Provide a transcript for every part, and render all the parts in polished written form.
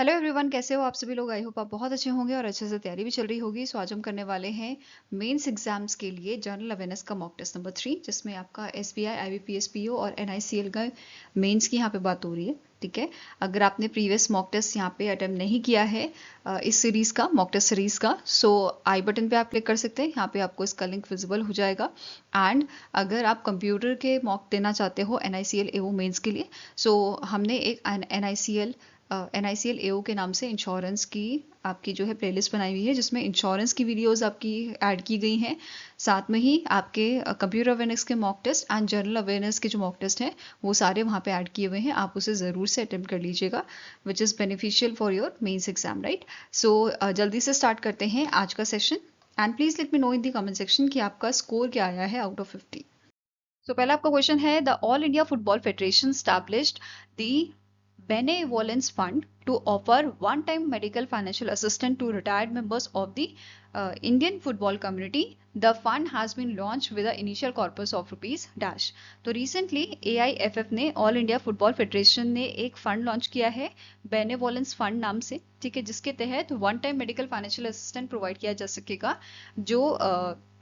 Hello everyone, कैसे हो आप सभी लोग। आई होप आप बहुत अच्छे होंगे और अच्छे से तैयारी भी चल रही होगी। सो आज हम करने वाले हैं मेंस एग्जाम्स के लिए जनरल अवेयरनेस का मॉक टेस्ट नंबर 3, जिसमें आपका एसबीआई, आईबीपीएस, पीओ और एनआईसीएल का मेंस की यहाँ पे बात हो रही है। ठीक है, अगर आपने प्रीवियस मॉक टेस्ट यहाँ पे अटेम्प्ट नहीं किया है इस सीरीज का, मॉक टेस्ट सीरीज का, सो आई बटन पे आप क्लिक कर सकते हैं। यहाँ पे आपको इसका लिंक विजिबल हो जाएगा। एंड अगर आप कंप्यूटर के मॉक देना चाहते हो एनआईसीएल एओ मेंस के लिए, सो हमने एक एनआईसीएल एओ के नाम से इंश्योरेंस की आपकी जो है प्लेलिस्ट बनाई हुई है, जिसमें इंश्योरेंस की वीडियोस आपकी ऐड की गई हैं। साथ में ही आपके कंप्यूटर अवेयरनेस के mock test and general awareness के जो मॉक टेस्ट हैं वो सारे वहाँ पे ऐड किए हुए हैं। आप उसे ज़रूर से अटेम्प्ट कर लीजिएगा, which is beneficial for your mains exam, right. So जल्दी से स्टार्ट करते हैं आज का session. And please let me know in the comment section कि आपका स्कोर क्या आया है आउट ऑफ 50। सो पहला आपका क्वेश्चन है, the all India football federation established the Benevolence Fund to offer one-time medical financial assistance to retired members of the Indian football community. The fund has been launched with an initial corpus of rupees dash. तो recently AIFF ने, all India football federation ने एक fund launch किया है benevolence fund नाम से, ठीक है, जिसके तहत one time medical financial assistant provide किया जा सकेगा जो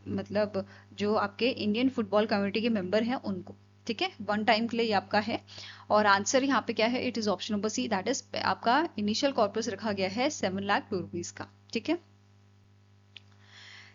मतलब जो आपके इंडियन फुटबॉल कम्युनिटी के मेंबर हैं उनको। ठीक है, वन टाइम के लिए ये आपका है। और आंसर यहाँ पे क्या है, it is option number C, that is आपका इनिशियल कॉर्पस रखा गया है 7,02,000 रुपीज का। ठीक है,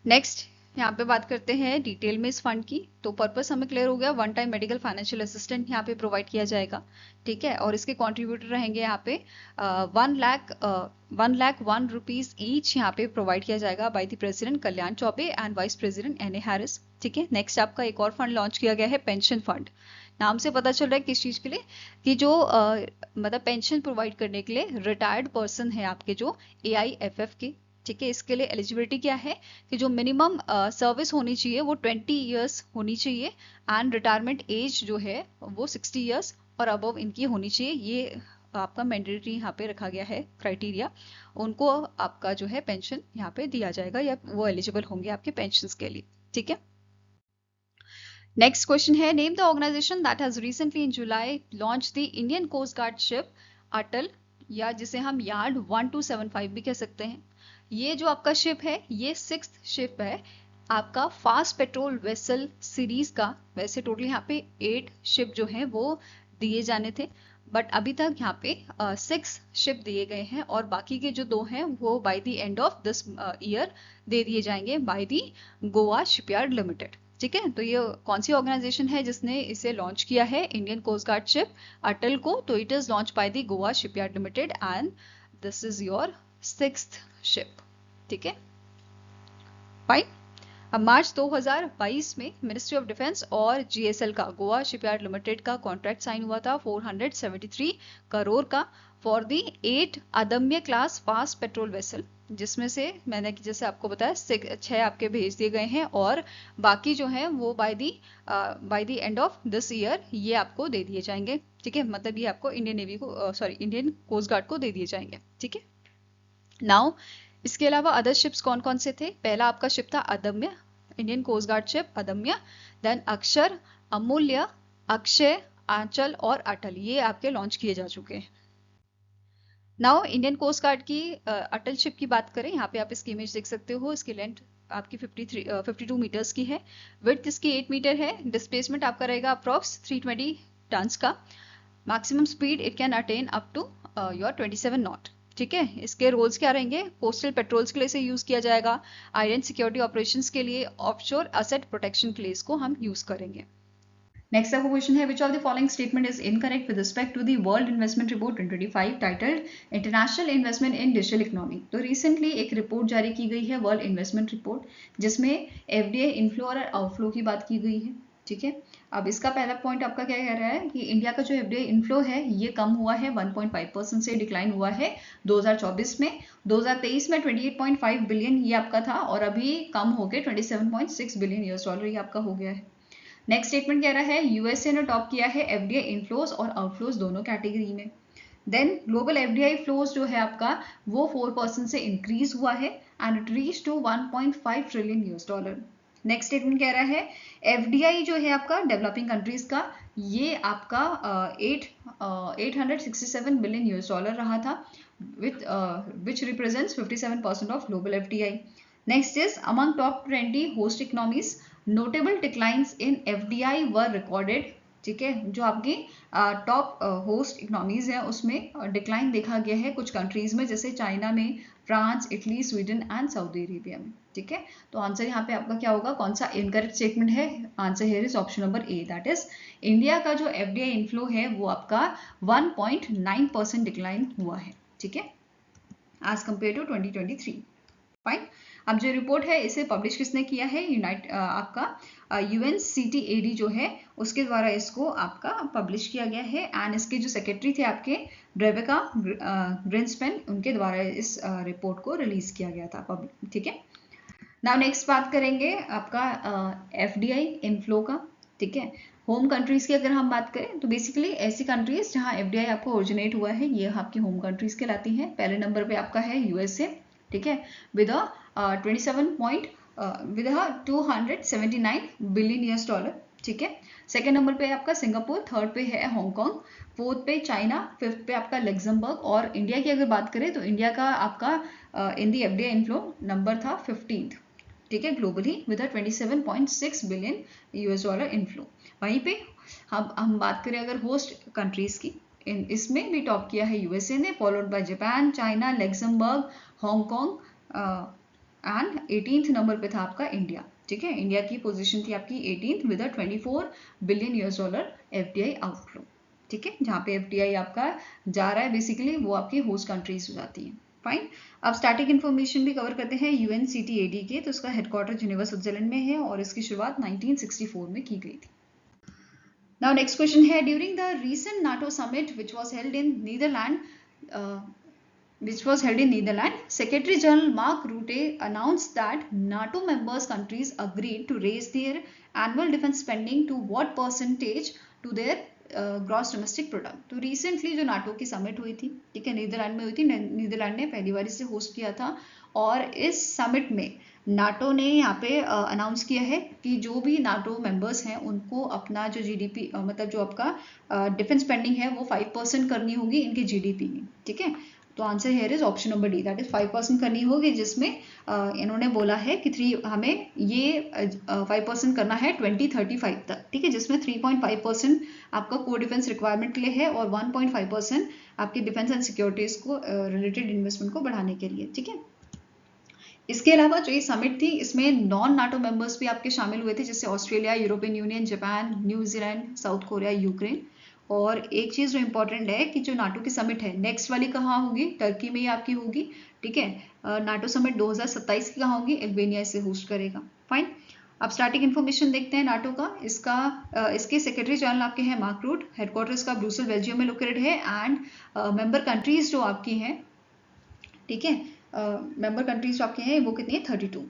नेक्स्ट यहाँ पे बात करते हैं डिटेल में इस फंड की। तो पर्पस हमें क्लियर हो गया, one time medical financial assistant यहाँ पे प्रोवाइड किया जाएगा। ठीक है, और इसके कॉन्ट्रीब्यूटर रहेंगे यहाँ पे 1,01,001 ईच यहाँ पे प्रोवाइड किया जाएगा by the president Kalyan Chaubey and vice president N A Haris. ठीक है, नेक्स्ट आपका एक और फंड लॉन्च किया गया है पेंशन फंड। नाम से पता चल रहा है किस चीज के लिए, कि जो मतलब पेंशन प्रोवाइड करने के लिए रिटायर्ड पर्सन है आपके जो AIFF के। ठीक है, इसके लिए एलिजिबिलिटी क्या है कि जो मिनिमम सर्विस होनी चाहिए वो 20 ईयर्स होनी चाहिए एंड रिटायरमेंट एज जो है वो 60 ईयर्स और अबव इनकी होनी चाहिए। ये आपका मैंडेटरी यहाँ पे रखा गया है क्राइटेरिया। उनको आपका जो है पेंशन यहाँ पे दिया जाएगा या वो एलिजिबल होंगे आपके पेंशन के लिए। ठीक है, नेक्स्ट क्वेश्चन है, name the organisation that has recently in July launch the Indian coast guard ship Atal, या जिसे हम यार्ड 1275 भी कह सकते हैं। ये जो आपका शिप है ये 6th शिप है आपका फास्ट पेट्रोल वेसल सीरीज का। वैसे टोटल यहाँ पे 8 शिप जो हैं वो दिए जाने थे, बट अभी तक यहाँ पे 6 शिप दिए गए हैं और बाकी के जो 2 हैं वो by the end of this year दे दिए जाएंगे by the Goa shipyard limited. ठीक है, तो ये कौन सी ऑर्गेनाइजेशन है जिसने इसे लॉन्च किया है इंडियन कोस्ट गार्ड शिप अटल को, तो it is launch by the Goa shipyard limited and this is your 6th ship. ठीक है, फाइन। अब मार्च 2022 में मिनिस्ट्री ऑफ डिफेंस और GSL का गोवा शिपयार्ड लिमिटेड का कॉन्ट्रैक्ट साइन हुआ था 473 करोड़ का फॉर दी 8 अदम्य क्लास फास्ट पेट्रोल वेसल, जिसमें से मैंने जैसे आपको बताया 6 आपके भेज दिए गए हैं और बाकी जो हैं वो by the and of this year ये आपको दे दिए जाएंगे। ठीक है, मतलब ये आपको इंडियन नेवी को इंडियन कोस्ट गार्ड को दे दिए जाएंगे। ठीक है, नाउ इसके अलावा अदर शिप्स कौन कौन से थे, पहला आपका शिप था अदम्य, इंडियन कोस्ट गार्ड शिप अदम्य, देन अक्षर, अमूल्य, अक्षय, आंचल और अटल, ये आपके लॉन्च किए जा चुके हैं। नाउ इंडियन कोस्ट गार्ड की अटल शिप की बात करें, यहाँ पे आप इसकी इमेज देख सकते हो। इसकी लेंथ आपकी 52 मीटर्स की है, विड्थ इसकी 8 मीटर है, डिस्प्लेसमेंट आपका रहेगा अप्रॉक्स 320 टन्स का, maximum speed it can attain up to your 27 knot. ठीक है, इसके रोल्स क्या रहेंगे, कोस्टल पेट्रोल्स के लिए इसे यूज किया जाएगा, आइलैंड सिक्योरिटी ऑपरेशंस के लिए, ऑफशोर असेट प्रोटेक्शन के लिए इसको हम यूज करेंगे। नेक्स्ट आपका क्वेश्चन है, which of the following statement is incorrect with respect to the world investment report 2025 titled international investment in digital economy. तो रिसेंटली एक रिपोर्ट जारी की गई है वर्ल्ड इन्वेस्टमेंट रिपोर्ट, जिसमें FDI इनफ्लो और आउटफ्लो की बात की गई है। ठीक है, अब इसका पहला पॉइंट आपका क्या कह रहा है कि इंडिया का जो FDI इनफ्लो है ये कम हुआ है, 1.5% से डिक्लाइन हुआ है 2024 में। 2023 में 28.5 बिलियन ये आपका था और अभी कम होकर 27.6 बिलियन US डॉलर ये आपका हो गया है। नेक्स्ट स्टेटमेंट कह रहा है USA ने टॉप किया है FDI इनफ्लोज और आउटफ्लोज दोनों कैटेगरी में। देन ग्लोबल FDI फ्लोज जो है आपका वो 4% से इंक्रीज हुआ है and it reach to 1.5 trillion US dollar. Next statement कह रहा है एफडीआई जो है आपका डेवलपिंग कंट्रीज का, ये आपका 867 बिलियन यूएस डॉलर रहा था, विच represents 57% of global FDI. Next is among top 20 host economies, notable declines in FDI were recorded. ठीक है, जो आपकी टॉप होस्ट इकोनॉमीज है उसमें डिक्लाइन देखा गया है कुछ कंट्रीज में, जैसे चाइना में, France, Italy, Sweden and Saudi Arabia में। ठीक है, तो आंसर यहाँ पे आपका क्या होगा, कौन सा इनकरेक्ट स्टेटमेंट है? Answer here is option number A, that is India का जो एफडीआई इनफ्लो है वो आपका 1.9% डिक्लाइन हुआ है। ठीक है, एज कंपेयर टू 2023। फाइन, अब जो रिपोर्ट है इसे पब्लिश किसने किया है? आपका UNCTAD जो है उसके द्वारा इसको आपका पब्लिश किया गया है, एंड इसके जो सेक्रेटरी थे आपके रेबेका ग्रिन्सपैन, उनके द्वारा इस रिपोर्ट को रिलीज किया गया था। ठीक है, नाउ नेक्स्ट बात करेंगे आपका एफडीआई इनफ्लो का। ठीक है, होम कंट्रीज की अगर हम बात करें तो बेसिकली ऐसी कंट्रीज जहां एफडीआई आपको ओरिजिनेट हुआ है ये आपकी होम कंट्रीज कहलाती हैं। पहले नंबर पे आपका है यूएसए, ठीक है, विद 279 बिलियन यूएस डॉलर। ठीक है, सेकेंड नंबर पे आपका सिंगापुर, थर्ड पे है हांगकांग, फोर्थ पे चाइना, फिफ्थ पे आपका लग्जमबर्ग। और इंडिया की अगर बात करें तो इंडिया का आपका in the FDI inflow number था 15th। ठीक है, globally with 27.6 billion US dollar inflow. वहीं पे हम बात करें अगर होस्ट कंट्रीज की, इसमें भी टॉप किया है यूएसए ने, followed by Japan, China, Luxembourg, Hong Kong, and 18th number पे था आपका इंडिया। ठीक है, इंडिया की पोजीशन थी आपकी 18th with 24 billion US dollar FDI outflow. ठीक है, जहाँ पे एफडीआई आपका जा रहा है बेसिकली वो आपकी होस्ट कंट्रीज हो जाती है। फाइन, अब स्टैटिक इन्फॉर्मेशन भी कवर करते हैं UNCTAD के, तो उसका हेडक्वार्टर जिनेवा स्विट्जरलैंड में है और इसकी शुरुआत 1964 में की गई थी। नाउ नेक्स्ट क्वेश्चन है, during the recent NATO summit which was held in Netherlands, Secretary General Mark Rutte announced that NATO members countries agreed to raise their annual defense spending to what percentage to their gross domestic product. तो recently जो NATO की summit हुई थी, ठीक है, Netherlands में हुई थी, नीदरलैंड ने पहली बार इसे होस्ट किया था, और इस समिट में नाटो ने यहाँ पे अनाउंस किया है कि जो भी नाटो मेंबर्स हैं उनको अपना जो जीडीपी मतलब जो आपका डिफेंस स्पेंडिंग है वो 5% करनी होगी इनके जीडीपी में। ठीक है, तो answer here is option number D, that is 5% करनी होगी, जिसमें इन्होंने बोला है कि हमें ये 5% करना है 2035 तक। ठीक है, जिसमें 3.5% आपका कोर डिफेंस रिक्वायरमेंट के लिए है और 1.5% आपके डिफेंस एंड सिक्योरिटीज को रिलेटेड इन्वेस्टमेंट को बढ़ाने के लिए। ठीक है, इसके अलावा जो ये समिट थी इसमें नॉन नाटो मेंबर्स भी आपके शामिल हुए थे, जैसे Australia, European union, Japan, New Zealand, south Korea, Ukraine. और एक चीज जो इंपॉर्टेंट है कि जो नाटो की समिट है नेक्स्ट वाली कहाँ होगी? टर्की में ही आपकी होगी। ठीक है, नाटो समिट 2027 की कहाँ होगी? अल्बानिया इसे होस्ट करेगा। फाइन, अब स्टार्टिंग इन्फॉर्मेशन देखते हैं नाटो का। इसके सेक्रेटरी जनरल आपके हैं मार्क रूट, हेडक्वार्टर्स का ब्रुसेल बेल्जियम में लोकेटेड है, एंड मेंबर कंट्रीज जो आपकी हैं, ठीक है, मेंबर कंट्रीज जो आपके हैं वो कितनी है? 32।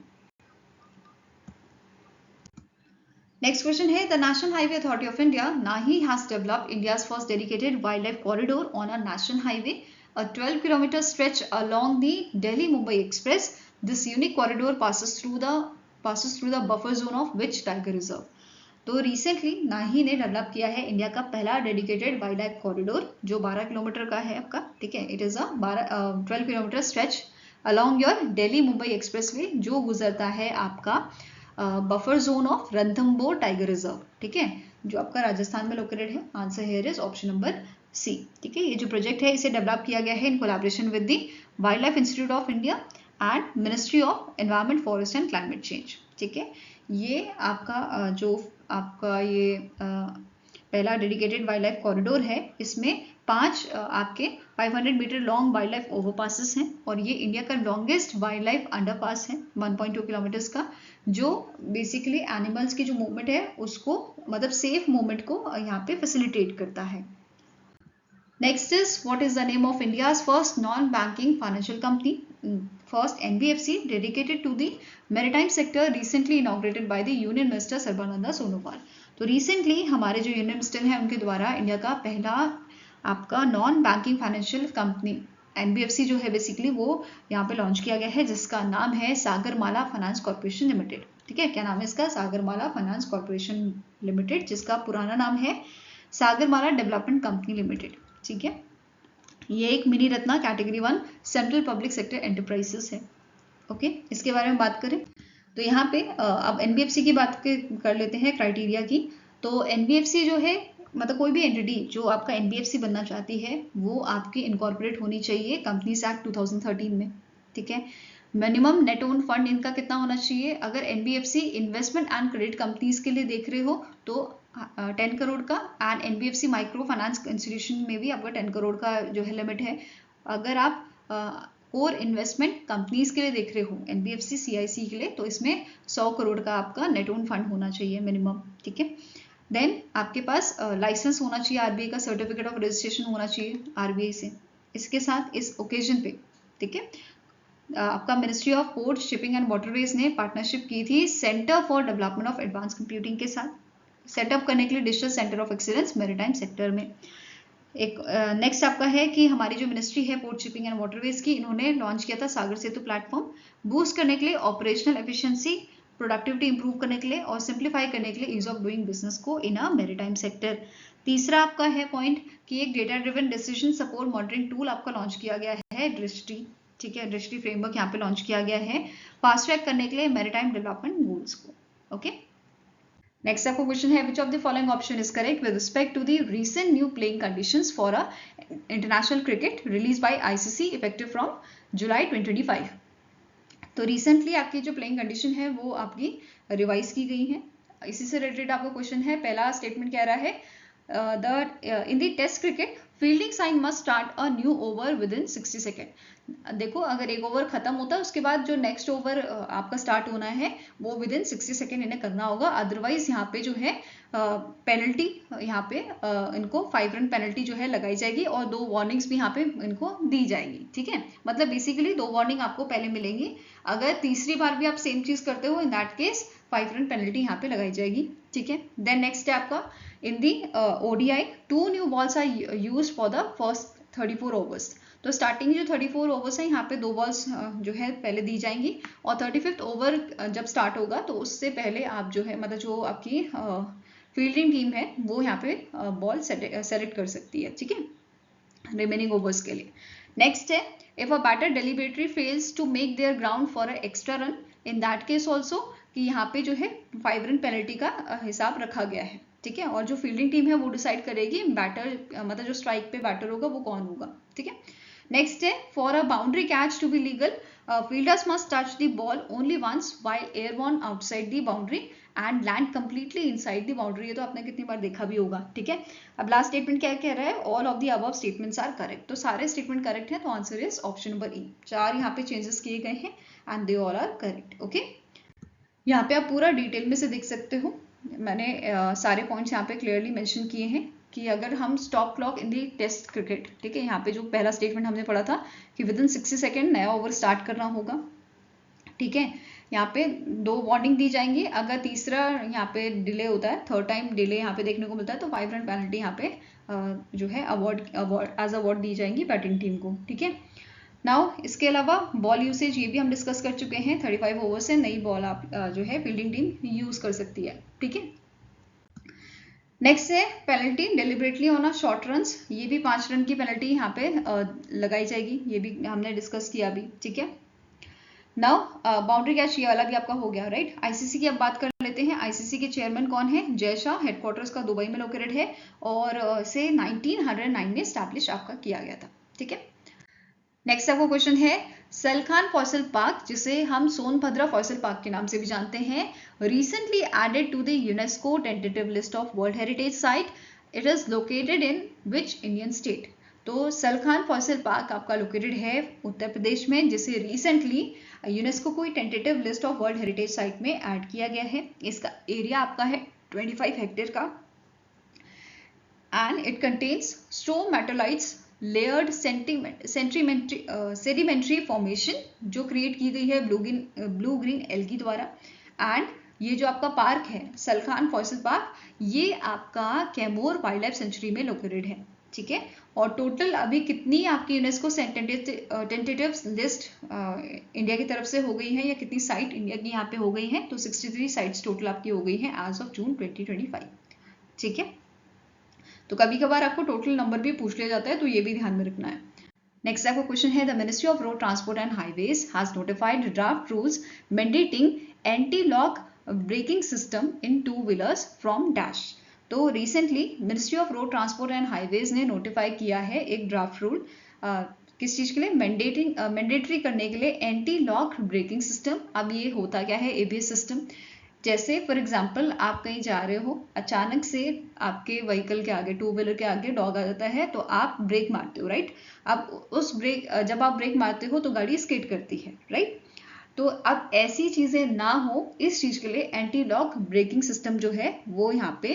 नेक्स्ट क्वेश्चन है, the national highway authority of India NHAI has developed India's first dedicated wildlife corridor on a national highway, a 12-kilometer stretch along the Delhi-Mumbai Express. This unique corridor passes through the buffer zone of which tiger reserve? तो recently नाही ने develop किया है India का पहला dedicated wildlife corridor जो 12 kilometre का है आपका। ठीक है, it is a 12 kilometre stretch along your Delhi Mumbai expressway जो गुजरता है आपका buffer zone of Ranthambore tiger reserve. ठीक है, जो आपका राजस्थान में लोकेटेड है। Answer here is option number C. ठीक है, ये जो प्रोजेक्ट है इसे डेवलप किया गया है in collaboration with the wild life institute of India and ministry of environment, forest and climate change. ठीक है, ये आपका जो आपका ये पहला डेडिकेटेड वाइल्ड लाइफ कॉरिडोर है, इसमें 5 आपके 500 मीटर लॉन्ग वाइल्ड लाइफ ओवरपासेस हैं और ये इंडिया का लॉन्गेस्ट वाइल्ड लाइफ अंडरपास है 1.2 किलोमीटर्स का, जो बेसिकली एनिमल्स की जो मूवमेंट है उसको मतलब सेफ मूवमेंट को यहाँ पे फैसिलिटेट करता है। Next is, what is the name of India's first non-banking financial company? First NBFC dedicated to the maritime sector recently inaugurated by the Union Minister Sarbananda Sonowal. तो रिसेंटली हमारे जो यूनियन मिनिस्टर हैं उनके द्वारा इंडिया का पहला आपका non banking financial company NBFC जो है बेसिकली वो यहाँ पे लॉन्च किया गया है, जिसका नाम है सागरमाला फाइनेंस कॉर्पोरेशन लिमिटेड। ठीक है, क्या नाम है इसका? सागरमाला फाइनेंस कॉर्पोरेशन लिमिटेड, जिसका पुराना नाम है सागरमाला डेवलपमेंट कंपनी लिमिटेड। ठीक है, ये एक mini Ratna category 1 central public sector enterprises है। ओके, इसके बारे में बात करें तो यहाँ पे अब एनबीएफसी की बात कर लेते हैं, क्राइटेरिया की। तो एनबीएफसी जो है, मतलब कोई भी एंटिटी जो आपका एनबीएफसी बनना चाहती है वो आपकी इनकॉर्पोरेट होनी चाहिए कंपनीज एक्ट 2013 में। ठीक है, मिनिमम नेट ओन फंड इनका कितना होना चाहिए? अगर NBFC investment and credit companies के लिए देख रहे हो तो 10 करोड़ का, and NBFC micro finance institution में भी आपका 10 करोड़ का जो है लिमिट है। अगर आप कोर इन्वेस्टमेंट कंपनीज के लिए देख रहे हो एनबीएफसी सीआईसी के लिए, तो इसमें 100 करोड़ का आपका नेट ओन फंड होना चाहिए मिनिमम। ठीक है, देन आपके पास लाइसेंस होना चाहिए आरबीआई का, सर्टिफिकेट ऑफ रजिस्ट्रेशन होना चाहिए आरबीआई से। इसके साथ इस ओकेजन पे, ठीक है, आपका ministry of port shipping and waterways ने पार्टनरशिप की थी centre for development of advance computing के साथ, सेटअप करने के लिए digital centre of excellence maritime sector में। एक नेक्स्ट आपका है कि हमारी जो मिनिस्ट्री है पोर्ट शिपिंग एंड वाटरवेज की, इन्होंने लॉन्च किया था सागर सेतु प्लेटफॉर्म, बूस्ट करने के लिए ऑपरेशनल एफिशिएंसी, प्रोडक्टिविटी इंप्रूव करने के लिए और सिंप्लीफाई करने के लिए ईज ऑफ डूइंग बिजनेस को इन अ मैरीटाइम सेक्टर। तीसरा आपका है पॉइंट कि एक data driven decision support monitoring tool आपका लॉन्च किया गया है, दृष्टि। ठीक है, दृष्टि फ्रेमवर्क यहाँ पे लॉन्च किया गया है फास्ट ट्रैक करने के लिए मैरीटाइम डेवलपमेंट गोल्स को। ओके, नेक्स्ट आपको क्वेश्चन है, which of the following option is correct with respect to the recent new playing conditions for a international cricket release by ICC effective from July 2025। तो recently आपकी जो playing condition है वो आपकी revise की गई है। इसी से रिलेटेड आपका क्वेश्चन है, पहला स्टेटमेंट कह रहा है in the test cricket fielding side must start a new over within 60 second. देखो, अगर एक ओवर खत्म होता है उसके बाद जो नेक्स्ट ओवर आपका स्टार्ट होना है वो विद इन 60 सेकेंड इन्हें करना होगा, अदरवाइज यहाँ पे जो है पेनल्टी, यहाँ पे इनको 5 रन पेनल्टी जो है लगाई जाएगी और 2 वार्निंग्स भी यहाँ पे इनको दी जाएगी। ठीक है, मतलब बेसिकली 2 वार्निंग आपको पहले मिलेंगी, अगर तीसरी बार भी आप सेम चीज करते हो इन दैट केस 5 रन पेनल्टी यहाँ पे लगाई जाएगी। ठीक है, देन नेक्स्ट है आपका in the ODI 2 new balls are used for the first 34 overs. तो स्टार्टिंग जो 34 ओवर्स है यहाँ पे 2 बॉल्स जो है पहले दी जाएंगी और 35th ओवर जब स्टार्ट होगा तो उससे पहले आप जो है, मतलब जो आपकी फील्डिंग टीम है वो यहाँ पे बॉल सेलेक्ट कर सकती है। ठीक है, रिमेनिंग ओवर्स के लिए। नेक्स्ट है, if a batter deliberately fails to make their ground for a extra run, in that case also कि यहाँ पे जो है 5 रन पेनल्टी का हिसाब रखा गया है। ठीक है, और जो फील्डिंग टीम है वो डिसाइड करेगी बैटर, मतलब जो स्ट्राइक पे बैटर होगा वो कौन होगा। ठीक है, नेक्स्ट है, for a boundary catch to be legal fielders must touch the ball only once while airborne outside the boundary and land completely inside the boundary. ये तो आपने कितनी बार देखा भी होगा। ठीक है, अब लास्ट स्टेटमेंट क्या कह रहा है, all of the above statements are correct. तो सारे स्टेटमेंट करेक्ट है, तो answer is option number E. 4 यहाँ पे चेंजेस किए गए हैं and they all are correct. Okay, यहाँ पे आप पूरा डिटेल में से देख सकते हो, मैंने सारे पॉइंट्स यहाँ पे क्लियरली मेंशन किए हैं कि अगर हम stop clock in the test cricket, ठीक है, यहाँ पे जो पहला स्टेटमेंट हमने पढ़ा था कि विद इन 60 सेकेंड नया ओवर स्टार्ट करना होगा। ठीक है, यहाँ पे 2 वार्निंग दी जाएंगी, अगर तीसरा यहाँ पे डिले होता है, थर्ड टाइम डिले यहाँ पे देखने को मिलता है तो 5 रन पेनल्टी यहाँ पे जो है अवार्ड एज अवार्ड दी जाएंगी बैटिंग टीम को। ठीक है, नाउ इसके अलावा बॉल यूसेज ये भी हम डिस्कस कर चुके हैं, 35 ओवर से नई बॉल आप जो है फील्डिंग टीम यूज कर सकती है। ठीक है, नेक्स्ट है penalty deliberately on a short runs, ये भी 5 रन की पेनल्टी यहाँ पे लगाई जाएगी, ये भी हमने डिस्कस किया अभी। ठीक है, नाउ बाउंड्री कैच ये वाला भी आपका हो गया, राइट। आईसीसी की अब बात कर लेते हैं। आईसीसी के चेयरमैन कौन है? जय शाह, हेडक्वार्टर्स का दुबई में लोकेटेड है और से 1909 में स्टैब्लिश आपका किया गया था। ठीक है, नेक्स्ट आपको क्वेश्चन है, सलखान फॉसिल पार्क, जिसे हम सोनभद्रा फॉसिल पार्क के नाम से भी जानते हैं, recently added to the UNESCO tentative list of world heritage site, it is located in which Indian state. तो सलखान फॉसिल पार्क आपका लोकेटेड है उत्तर प्रदेश में, जिसे रिसेंटली यूनेस्को को tentative list of world heritage site में ऐड किया गया है। इसका एरिया आपका है 25 हेक्टेयर का and it contains stromatolites layered sedimentary formation जो क्रिएट की गई है ब्लू ग्रीन एल्गी द्वारा। एंड ये जो आपका पार्क है सलखान फॉसिल पार्क, ये आपका कैमोर वाइल्ड लाइफ सेंचुरी में लोकेटेड है। ठीक है। और टोटल अभी कितनी आपकी यूनेस्को से टेंटेटिव लिस्ट इंडिया की तरफ से हो गई है, या कितनी साइट इंडिया की यहाँ पे हो गई हैं, तो 63 साइट्स टोटल आपकी हो गई हैं एज ऑफ जून 2025। ठीक है, तो कभी कभार आपको टोटल नंबर भी पूछ लिया जाता है, तो ये भी ध्यान में रखना है। नेक्स्ट आपका क्वेश्चन है, the ministry of road transport and highways has notified draft rules mandating anti lock braking system in two wheelers from dash. तो recently ministry of road transport and highways ने नोटिफाई किया है एक draft rule, किस चीज के लिए, mandatory करने के लिए एंटी लॉक ब्रेकिंग सिस्टम। अब ये होता क्या है, एबीएस सिस्टम। जैसे फॉर एग्जाम्पल आप कहीं जा रहे हो, अचानक से आपके व्हीकल के आगे, टू व्हीलर के आगे डॉग आ जाता है, तो आप ब्रेक मारते हो, राइट। अब उस ब्रेक, जब आप ब्रेक मारते हो तो गाड़ी स्किड करती है, राइट। तो अब ऐसी चीजें ना हो, इस चीज के लिए एंटी लॉक ब्रेकिंग सिस्टम जो है वो यहाँ पे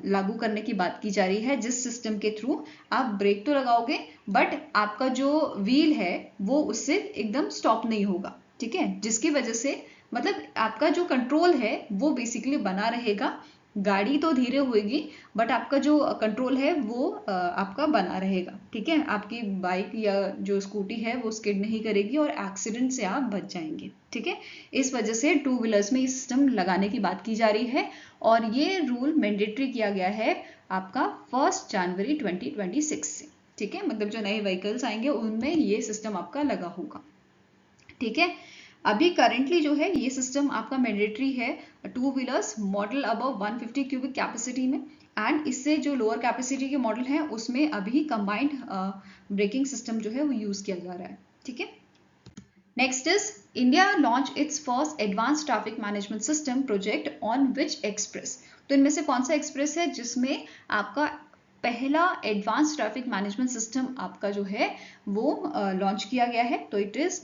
लागू करने की बात की जा रही है, जिस सिस्टम के थ्रू आप ब्रेक तो लगाओगे बट आपका जो व्हील है वो उससे एकदम स्टॉप नहीं होगा, ठीक है। जिसकी वजह से मतलब आपका जो कंट्रोल है वो बेसिकली बना रहेगा, गाड़ी तो धीरे होगी बट आपका जो कंट्रोल है वो आपका बना रहेगा, ठीक है। आपकी बाइक या जो स्कूटी है वो स्किड नहीं करेगी और एक्सीडेंट से आप बच जाएंगे, ठीक है। इस वजह से टू व्हीलर्स में ये सिस्टम लगाने की बात की जा रही है, और ये रूल मैंडेटरी किया गया है आपका 1 जनवरी 2026 से, ठीक है। मतलब जो नए व्हीकल्स आएंगे उनमें ये सिस्टम आपका लगा होगा, ठीक है। अभी करेंटली जो है ये सिस्टम आपका मैंडेटरी है two wheelers model above 150 cubic capacity में, एंड इससे जो लोअर कैपेसिटी के मॉडल हैं उसमें अभी कंबाइंड ब्रेकिंग सिस्टम जो है वो यूज किया जा रहा है, ठीक है। Next is India launch its first advance traffic management system project on which express. तो इनमें से कौन सा एक्सप्रेस है जिसमें आपका पहला एडवांस ट्रैफिक मैनेजमेंट सिस्टम आपका जो है वो लॉन्च किया गया है। तो इट इज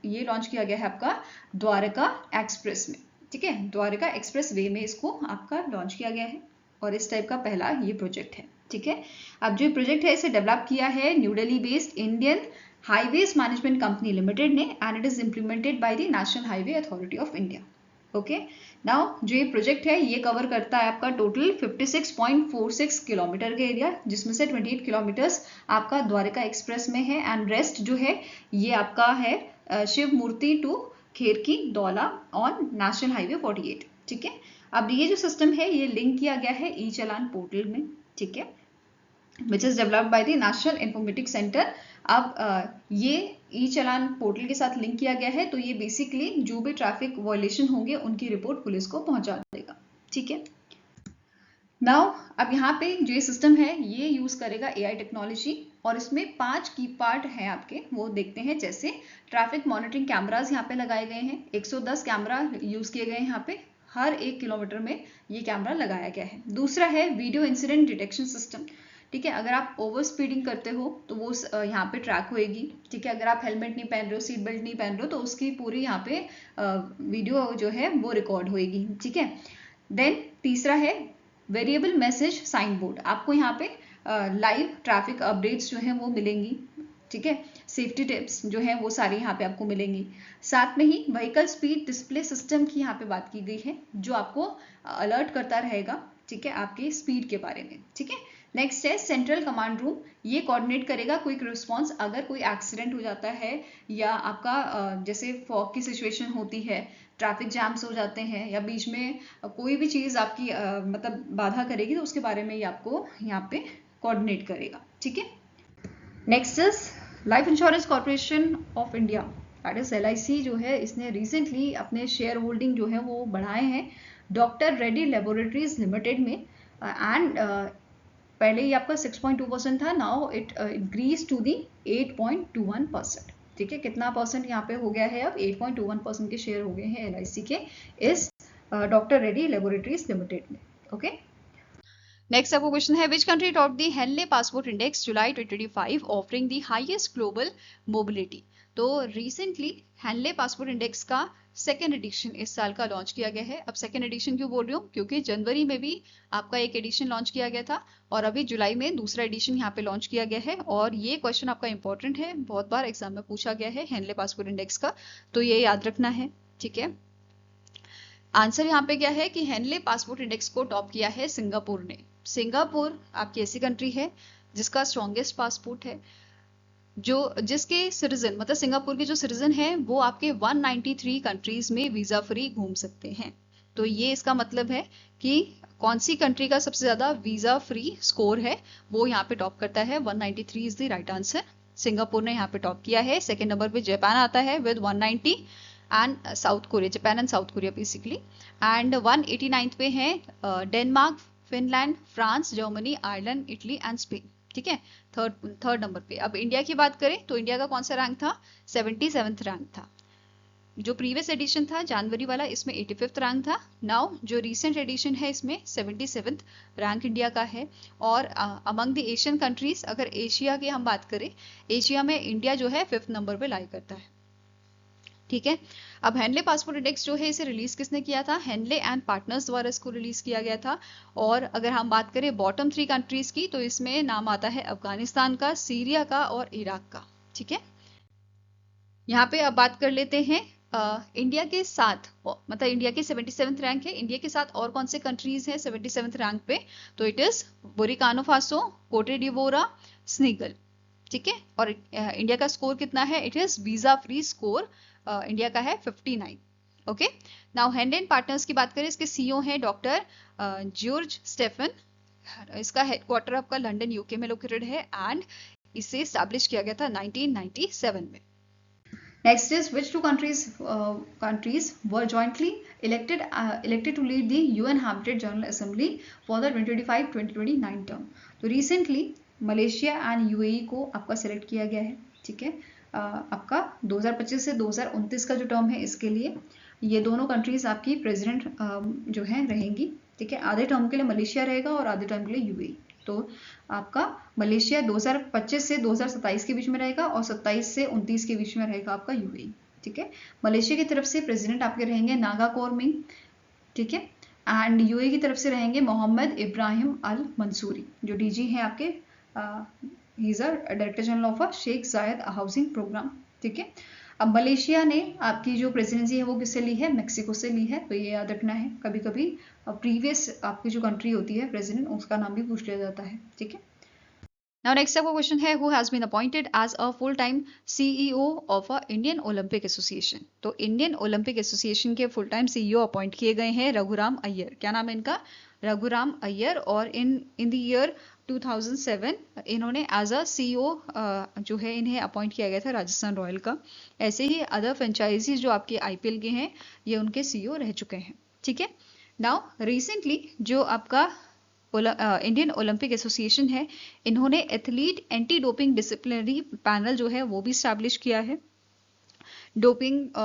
ये लॉन्च किया गया है आपका द्वारका एक्सप्रेस में, ठीक है। द्वारका एक्सप्रेस वे में इसको आपका लॉन्च किया गया है, और इस टाइप का पहला ये प्रोजेक्ट है, ठीक है। अब जो प्रोजेक्ट है इसे डेवलप किया है new Delhi based Indian highways management company limited ने, and it is implemented by the national highway authority of India. Okay, now जो ये प्रोजेक्ट है ये कवर करता है आपका टोटल 56.46 किलोमीटर के एरिया, जिसमें से 28 किलोमीटर्स आपका द्वारका एक्सप्रेस में है, एंड रेस्ट जो है ये आपका है Shiv Murti to Kherki Daula on national highway 48, ठीक है। अब ये जो सिस्टम है ये लिंक किया गया है ई चलान पोर्टल में, ठीक है, which is developed by the national informatics centre. अब ये ई चलान पोर्टल के साथ लिंक किया गया है, तो ये बेसिकली जो भी ट्रैफिक वायलेशन होंगे उनकी रिपोर्ट पुलिस को पहुंचा देगा, ठीक है। नाउ अब यहाँ पे जो ये सिस्टम है ये यूज करेगा एआई टेक्नोलॉजी, और इसमें 5 की पार्ट हैं आपके, वो देखते हैं। जैसे ट्रैफिक मॉनिटरिंग कैमरास यहाँ पे लगाए गए हैं, 110 कैमरा यूज किए गए हैं यहाँ पे, हर 1 किलोमीटर में ये कैमरा लगाया गया है। दूसरा है वीडियो इंसिडेंट डिटेक्शन सिस्टम, ठीक है। अगर आप ओवर स्पीडिंग करते हो तो वो यहाँ पे ट्रैक होएगी, ठीक है। अगर आप हेलमेट नहीं पहन रहे हो, सीट बेल्ट नहीं पहन रहे हो, तो उसकी पूरी यहाँ पे वीडियो जो है वो रिकॉर्ड होएगी, ठीक है। देन तीसरा है वेरिएबल मैसेज साइन बोर्ड, आपको यहाँ पे लाइव ट्रैफिक अपडेट्स जो हैं वो मिलेंगी, ठीक है। सेफ्टी टिप्स जो है वो सारी यहाँ पे आपको मिलेंगी। साथ में ही व्हीकल स्पीड डिस्प्ले सिस्टम की यहाँ पे बात की गई है, जो आपको अलर्ट करता रहेगा, ठीक है, आपकी स्पीड के बारे में, ठीक है। नेक्स्ट है सेंट्रल कमांड रूम, ये कोऑर्डिनेट करेगा क्विक रिस्पांस अगर कोई एक्सीडेंट हो जाता है, या आपका जैसे फॉग की सिचुएशन होती है, ट्रैफिक जैम्स हो जाते हैं, या बीच में कोई भी चीज आपकी मतलब बाधा करेगी, तो उसके बारे में ये आपको यहाँ पे कोऑर्डिनेट करेगा, ठीक है। Next is life insurance corporation of India, that is LIC जो है, इसने रिसेंटली अपने शेयर होल्डिंग जो है वो बढ़ाए हैं डॉक्टर रेड्डी लेबोरेटरीज लिमिटेड में, एंड पहले ही आपका 6.2% था, now it increase to the 8.21%, ठीक है। कितना परसेंट यहाँ पे हो गया है, अब 8.21% के शेयर हो गए हैं LIC के इस डॉक्टर रेड्डी लेबोरेटरीज लिमिटेड में, ओके। नेक्स्ट आपको क्वेश्चन है, which country top the Henley passport index July 2025 offering the highest global mobility. तो रिसेंटली हेनले पासपोर्ट इंडेक्स का सेकेंड एडिशन इस साल का लॉन्च किया गया है। अब सेकेंड एडिशन क्यों बोल रही हूँ, क्योंकि जनवरी में भी आपका एक एडिशन लॉन्च किया गया था, और अभी जुलाई में दूसरा एडिशन यहाँ पे लॉन्च किया गया है। और ये क्वेश्चन आपका इंपॉर्टेंट है, बहुत बार एग्जाम में पूछा गया है हेनले पासपोर्ट इंडेक्स का, तो ये याद रखना है, ठीक है। आंसर यहाँ पे क्या है कि हेनले पासपोर्ट इंडेक्स को टॉप किया है सिंगापुर ने। सिंगापुर आपकी ऐसी कंट्री है जिसका स्ट्रॉन्गेस्ट पासपोर्ट है, जो जिसके सिटीजन मतलब सिंगापुर के जो सिटीजन हैं वो आपके 193 कंट्रीज में वीजा फ्री घूम सकते हैं। तो ये इसका मतलब है कि कौन सी कंट्री का सबसे ज्यादा वीजा फ्री स्कोर है, वो यहाँ पे टॉप करता है। 193 is the right answer. Singapore ने यहाँ पे टॉप किया है। सेकेंड नंबर पे जापान आता है with 190 and south Korea, Japan and south Korea basically. And 189 पे है Denmark, Finland, France, Germany, Ireland, Italy and Spain. ठीक है, थर्ड नंबर पे। अब इंडिया की बात करें तो इंडिया का कौन सा रैंक था, 77th रैंक था। जो प्रीवियस एडिशन था जनवरी वाला, इसमें 85th रैंक था। नाउ जो रीसेंट एडिशन है इसमें 77th रैंक इंडिया का है। और अमंग द एशियन कंट्रीज, अगर एशिया की हम बात करें, एशिया में इंडिया जो है 5th नंबर पे लाई करता है। ठीक है, अब हेनले पासपोर्ट इंडेक्स जो है इसे रिलीज किसने किया था, हेनले एंड पार्टनर्स द्वारा इसको रिलीज किया गया था। और अगर हम बात करें बॉटम 3 कंट्रीज की, तो इसमें नाम आता है अफगानिस्तान का, सीरिया का और इराक का। ठीक है, यहाँ पे अब बात कर लेते हैं इंडिया के साथ, मतलब इंडिया की 77th रैंक है, इंडिया के साथ और कौन से कंट्रीज हैं 77th रैंक पे, तो इट इज बुर्किना फासो, कोटे डिवोरा, स्नीगल। ठीक है, और इंडिया का स्कोर कितना है, it is visa free score India का है 59। Okay, now Henley and partners की बात करें, इसके सीईओ हैं डॉक्टर जॉर्ज स्टेफन। इसका हेडक्वार्टर आपका लंदन यूके में लोकेटेड है एंड इसे स्टैब्लिश किया गया था 1997 में। Next is which two countries were jointly elected to lead the UN Habitat General Assembly for the 2025-2029 term। तो recently मलेशिया एंड यूएई को आपका सेलेक्ट किया गया है। ठीक है, आपका 2025 से 2029 का जो टर्म है इसके लिए ये दोनों कंट्रीज आपकी प्रेसिडेंट जो है रहेंगी। ठीक है, आधे टर्म के लिए मलेशिया रहेगा और आधे टर्म के लिए यूएई। तो आपका मलेशिया 2025 से 2027 के बीच में रहेगा और 27 से 29 के बीच में रहेगा आपका यूएई। ठीक है, मलेशिया की तरफ से प्रेसिडेंट आपके रहेंगे नागा कोरमिंग। ठीक है, एंड यूएई की तरफ से रहेंगे मोहम्मद इब्राहिम अल मंसूरी, जो डीजी हैं आपके, he is a director general of a Sheikh Zayed housing programme. ठीक है, अब मलेशिया ने आपकी जो प्रेसिडेंसी है वो किससे ली है, मेक्सिको से ली है। तो ये याद रखना है, कभी कभी प्रीवियस आपकी जो कंट्री होती है प्रेसिडेंट, उसका नाम भी पूछ लिया जाता है। ठीक है, नाउ नेक्स्ट आपका क्वेश्चन है, who has been appointed as a full time CEO of a Indian Olympic Association. तो इंडियन ओलंपिक एसोसिएशन के फुल टाइम सीईओ अपॉइंट किए गए हैं रघुराम अय्यर। क्या नाम है इनका, रघुराम अय्यर। और इन द ईयर 2007 इन्होंने एज अ सीईओ जो है इन्हें अपॉइंट किया गया था राजस्थान रॉयल का। ऐसे ही अदर फ्रेंचाइजीज जो आपके आईपीएल के हैं ये उनके सीईओ रह चुके हैं। ठीक है, नाउ रिसेंटली जो आपका इंडियन ओलंपिक एसोसिएशन है, इन्होंने athlete anti doping disciplinary panel जो है वो भी स्टैब्लिश किया है। डोपिंग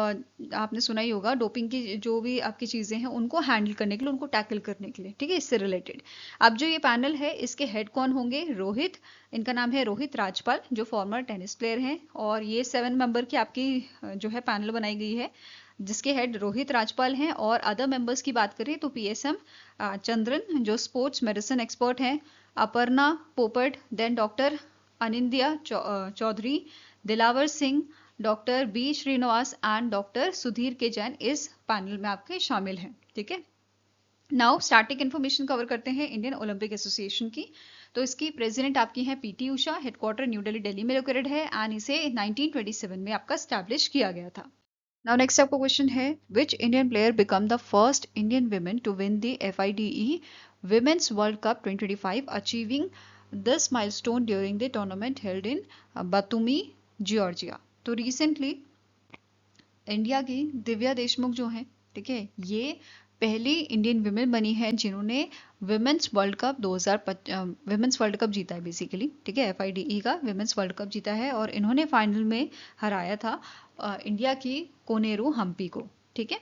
आपने सुना ही होगा, डोपिंग की जो भी आपकी चीजें हैं उनको हैंडल करने के लिए, उनको टैकल करने के लिए। ठीक है, इससे रिलेटेड अब जो ये पैनल है इसके हेड कौन होंगे, रोहित, इनका नाम है रोहित राजपाल, जो फॉर्मर टेनिस प्लेयर हैं। और ये 7 मेंबर की आपकी जो है पैनल बनाई गई है, जिसके हेड रोहित राजपाल हैं। और अदर मेंबर्स की बात करें तो पीएसएम चंद्रन, जो स्पोर्ट्स मेडिसिन एक्सपर्ट हैं, Aparna Popat, then doctor Anindya Chaudhary, Dilawar Singh, doctor B Srinivas and doctor Sudhir K Jain इस पैनल में आपके शामिल हैं। ठीक है, नाउ स्टैटिक इन्फॉर्मेशन कवर करते हैं इंडियन ओलंपिक एसोसिएशन की। तो इसकी प्रेसिडेंट आपकी है PT Usha, headquarter New Delhi Delhi में लोकेटेड है एंड इसे 1927 में आपका स्टैब्लिश किया गया था। नाउ नेक्स्ट आपका क्वेश्चन है, which Indian player become the first Indian women to win the FIDE Women's World Cup 2025, achieving this milestone during the tournament held in Batumi, Georgia. तो रिसेंटली इंडिया की दिव्या देशमुख जो हैं, ठीक है, ये पहली इंडियन विमेन बनी है जिन्होंने विमेंस वर्ल्ड कप जीता है बेसिकली। ठीक है, FIDE का विमेंस वर्ल्ड कप जीता है और इन्होंने फाइनल में हराया था इंडिया की कोनेरू हम्पी को। ठीक है,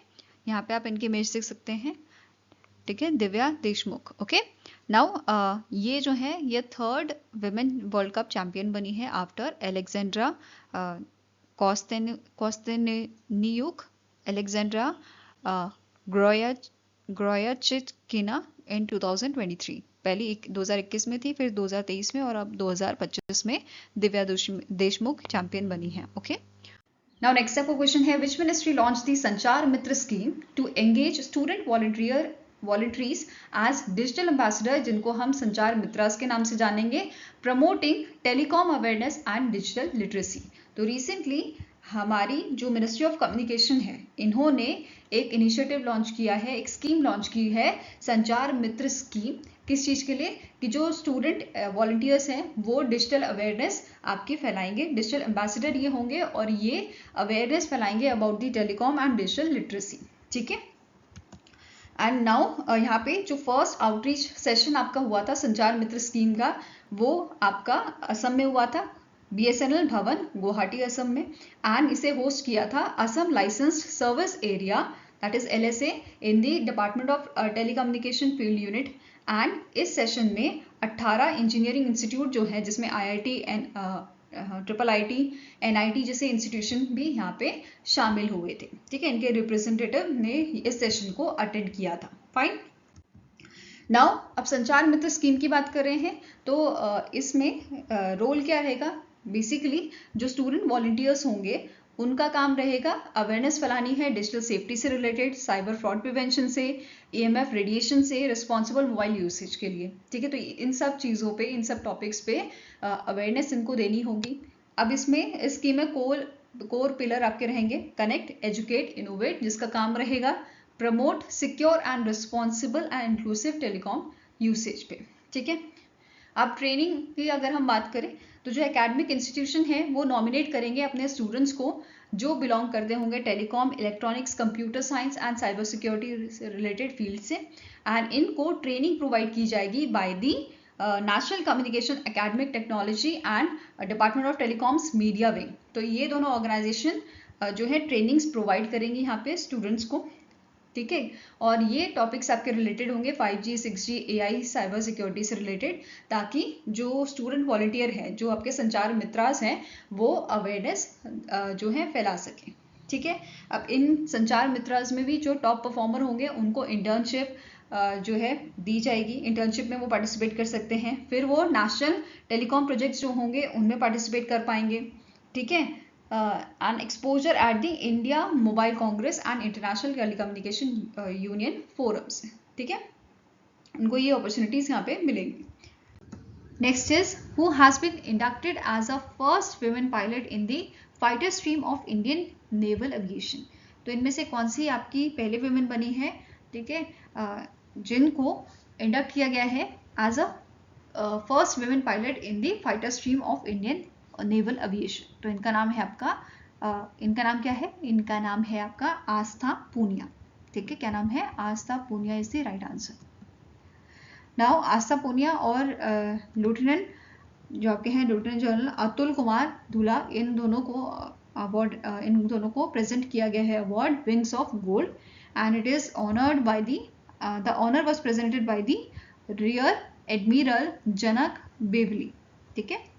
यहाँ पे आप इनकी इमेज देख सकते हैं। ठीक है, दिव्या देशमुख। ओके, नाउ ये जो है ये 3rd women world cup champion बनी है आफ्टर एलेक्जेंड्रा कॉस्टेनियुक, एलेक्जेंड्रा ग्रोयाचिकिना इन 2023। पहली 2021 में थी, फिर 2023 में और अब 2025 में दिव्या देशमुख चैंपियन बनी है। ओके, नाउ नेक्स्ट आपका क्वेश्चन है, which ministry launch the Sanchar Mitra scheme to engage student volunteer voluntaries as digital ambassador, जिनको हम संचार मित्रास के नाम से जानेंगे, promoting telecom awareness and digital literacy. तो रिसेंटली हमारी जो मिनिस्ट्री ऑफ कम्युनिकेशन है, इन्होंने एक इनिशिएटिव लॉन्च किया है, एक स्कीम लॉन्च की है, संचार मित्र स्कीम। किस चीज़ के लिए? कि जो स्टूडेंट वॉलंटियर्स हैं वो डिजिटल अवेयरनेस आपकी फैलाएंगे, डिजिटल एम्बेसडर ये होंगे और ये अवेयरनेस फैलाएंगे about the telecom and digital literacy. ठीक है। एंड नाउ यहाँ पे जो फर्स्ट आउटरीच सेशन आपका हुआ था संचार मित्र स्कीम का, वो आपका असम में हुआ था, BSNL भवन गुवाहाटी असम में, एंड इसे होस्ट किया था Assam licensed service area that is LSA in the department of telecommunication field unit. And इस सेशन में 18 इंजीनियरिंग इंस्टीट्यूट जो है, जिसमें IIT ट्रिपल IT NIT जैसे इंस्टीट्यूशन भी यहाँ पे शामिल हुए थे। ठीक है, इनके रिप्रेजेंटेटिव ने इस सेशन को अटेंड किया था। फाइन। नाउ अब संचार मित्र स्कीम की बात कर रहे हैं, तो इसमें रोल क्या रहेगा? बेसिकली जो स्टूडेंट वॉलंटियर्स होंगे उनका काम रहेगा अवेयरनेस फैलानी है डिजिटल सेफ्टी से रिलेटेड, साइबर फ्रॉड प्रिवेंशन से, EMF रेडिएशन से, रिस्पॉन्सिबल मोबाइल यूसेज के लिए। ठीक है, तो इन सब चीज़ों पे, इन सब टॉपिक्स पे अवेयरनेस इनको देनी होगी। अब इसमें इस स्कीम में कोर पिलर आपके रहेंगे कनेक्ट, एजुकेट, इनोवेट, जिसका काम रहेगा promote secure and responsible and inclusive telecom usage पे। ठीक है। अब ट्रेनिंग की अगर हम बात करें तो जो एकेडमिक इंस्टीट्यूशन है वो नॉमिनेट करेंगे अपने स्टूडेंट्स को जो बिलोंग करते होंगे telecom, electronics, computer science and cyber security से रिलेटेड फील्ड से, एंड इनको ट्रेनिंग प्रोवाइड की जाएगी by the national communication academic technology and department of telecoms media wing. तो ये दोनों ऑर्गेनाइजेशन जो है ट्रेनिंग्स प्रोवाइड करेंगी यहाँ पे स्टूडेंट्स को। ठीक है, और ये टॉपिक्स आपके रिलेटेड होंगे 5G, 6G, AI, cyber security से रिलेटेड, ताकि जो स्टूडेंट वॉलंटियर है, जो आपके संचार मित्रास हैं, वो अवेयरनेस जो है फैला सकें। ठीक है। अब इन संचार मित्रास में भी जो टॉप परफॉर्मर होंगे उनको इंटर्नशिप जो है दी जाएगी, इंटर्नशिप में वो पार्टिसिपेट कर सकते हैं, फिर वो नेशनल टेलीकॉम प्रोजेक्ट्स जो होंगे उनमें पार्टिसिपेट कर पाएंगे। ठीक है, and exposure at the India Mobile Congress and International Telecommunication Union forums. ठीक है, उनको ये अपॉर्चुनिटीज यहाँ पे मिलेंगी। Next is who has been inducted as a first women pilot in the fighter stream of Indian naval aviation. तो इनमें से कौन सी आपकी पहले वुमेन बनी है? ठीक है, जिनको इंडक्ट किया गया है as a first women pilot in the fighter stream of Indian naval aviation. तो इनका नाम है आपका इनका नाम क्या है? इनका नाम है आपका आस्था पूनिया। ठीक है, क्या नाम है? Aastha Poonia is the right answer. Now Aastha Poonia और लेफ्टिनेंट जो आपके हैं लेफ्टिनेंट जनरल अतुल कुमार धुला, इन दोनों को अवार्ड इन दोनों को प्रेजेंट किया गया है award wings of gold, and it is honoured by the honour was presented by the rear admiral Janak Bevli. ठीक है।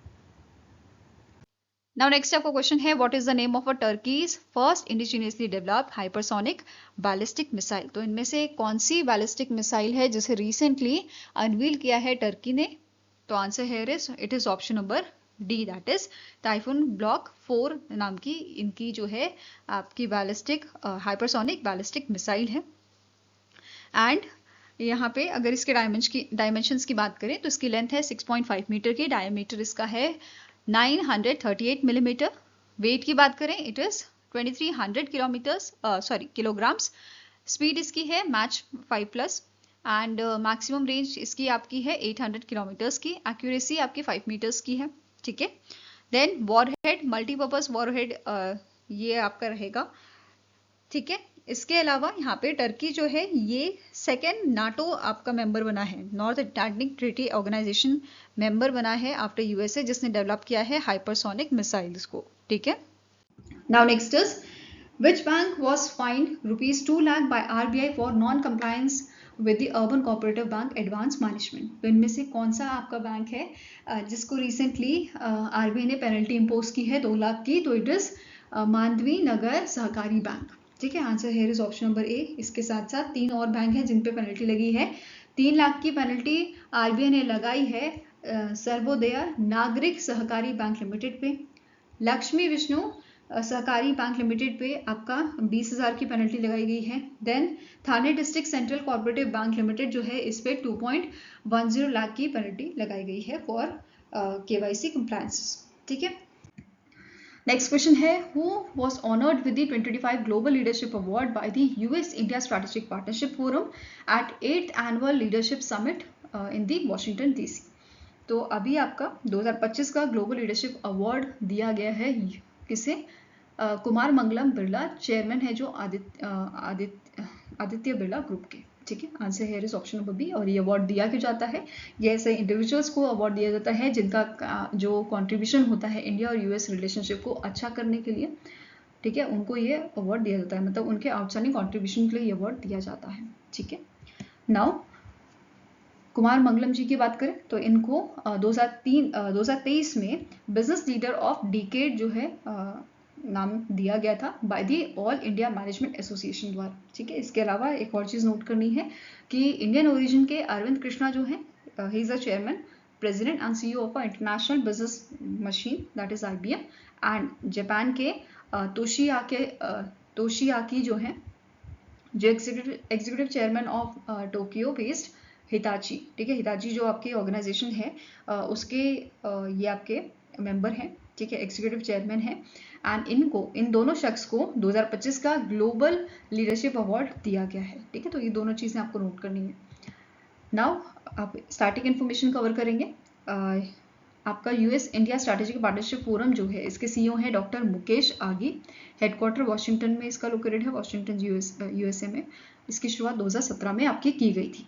Now next आपका क्वेश्चन है what is the name of a Turkey's first indigenously developed hypersonic ballistic missile. तो इनमें से कौन सी ballistic missile है जिसे रिसेंटली अनवील किया है टर्की ने? तो answer here is it is option number D, that is typhoon block 4 नाम की इनकी जो है आपकी बैलिस्टिक हाइपरसोनिक बैलिस्टिक मिसाइल है। एंड यहाँ पे अगर इसके डायमेंशंस की बात करें तो इसकी लेंथ है 6.5 मीटर की, डायमीटर इसका है 938 मिलीमीटर, वेट की बात करें इट इज 2300 किलोग्राम्स, स्पीड इसकी है मैच 5+ एंड मैक्सिमम रेंज इसकी आपकी है 800 किलोमीटर्स की, एक्यूरेसी आपकी 5 मीटर्स की है। ठीक है। देन वॉरहेड, मल्टीपर्पज वॉरहेड ये आपका रहेगा। ठीक है। इसके अलावा यहाँ पे टर्की जो है ये सेकेंड नाटो आपका मेंबर बना है, North Atlantic Treaty Organization member बना है आफ्टर USA, जिसने डेवलप किया है हाइपरसोनिक मिसाइल्स को। ठीक है। Now next is which bank was fined ₹2 lakh by RBI for non compliance with the urban cooperative bank advance management. तो इनमें से कौन सा आपका बैंक है जिसको रिसेंटली RBI ने पेनल्टी इम्पोज की है 2 लाख की? तो इट इज मांडवी नगर सहकारी बैंक। ठीक है, answer here is option number A. इसके साथ साथ 3 और बैंक हैं जिन पे पेनल्टी लगी है। 3 लाख की पेनल्टी RBI ने लगाई है सर्वोदय नागरिक सहकारी बैंक लिमिटेड पे, लक्ष्मी विष्णु सहकारी बैंक लिमिटेड पे आपका 20,000 की पेनल्टी लगाई गई है। Then Thane district central cooperative bank limited जो है इस पे 2.10 लाख की पेनल्टी लगाई गई है फॉर KYC कंप्लायंस। ठीक है, नेक्स्ट क्वेश्चन है, who was honoured with the 2025 global leadership award by the US India strategic partnership forum eight 8th annual leadership summit in the Washington DC। तो अभी आपका 2025 का ग्लोबल लीडरशिप अवार्ड दिया गया है किसे? कुमार मंगलम बिरला, चेयरमैन है जो आदित्य बिरला ग्रुप के। ठीक है, answer here is option number B. और ये अवार्ड दिया क्यों जाता है? ये ऐसे इंडिविजुअल्स को अवार्ड दिया जाता है जिनका जो कंट्रीब्यूशन होता है इंडिया और US रिलेशनशिप को अच्छा करने के लिए। ठीक है, उनको ये अवार्ड दिया जाता है, मतलब उनके आउटस्टैंडिंग कंट्रीब्यूशन के लिए ये अवार्ड दिया जाता है। ठीक है, नाउ कुमार मंगलम जी की बात करें तो इनको 2023 में बिजनेस लीडर ऑफ डिकेड जो है नाम दिया गया था by the all India management association द्वारा। ठीक है, इसके अलावा एक और चीज़ नोट करनी है कि इंडियन ओरिजिन के अरविंद कृष्णा जो है ही is a chairman, president and CEO of international business machine that is IBM। And Japan के तोशियाकी जो है जो executive chairman of Tokyo based Hitachi. ठीक है, हिताची जो आपकी ऑर्गेनाइजेशन है उसके ये आपके मेंबर हैं। ठीक है, एग्जीक्यूटिव चेयरमैन है। एंड इन दोनों शख्स को 2025 का ग्लोबल लीडरशिप अवार्ड दिया गया है। ठीक है, तो ये दोनों चीज़ें आपको नोट करनी है। नाउ आप स्टार्टिंग इन्फॉर्मेशन कवर करेंगे। आपका US India strategic partnership forum जो है इसके CEO हैं डॉक्टर मुकेश आगी। हेडक्वार्टर वॉशिंगटन में इसका लोकेटेड है, वॉशिंगटन USA में। इसकी शुरुआत 2017 में आपकी की गई थी।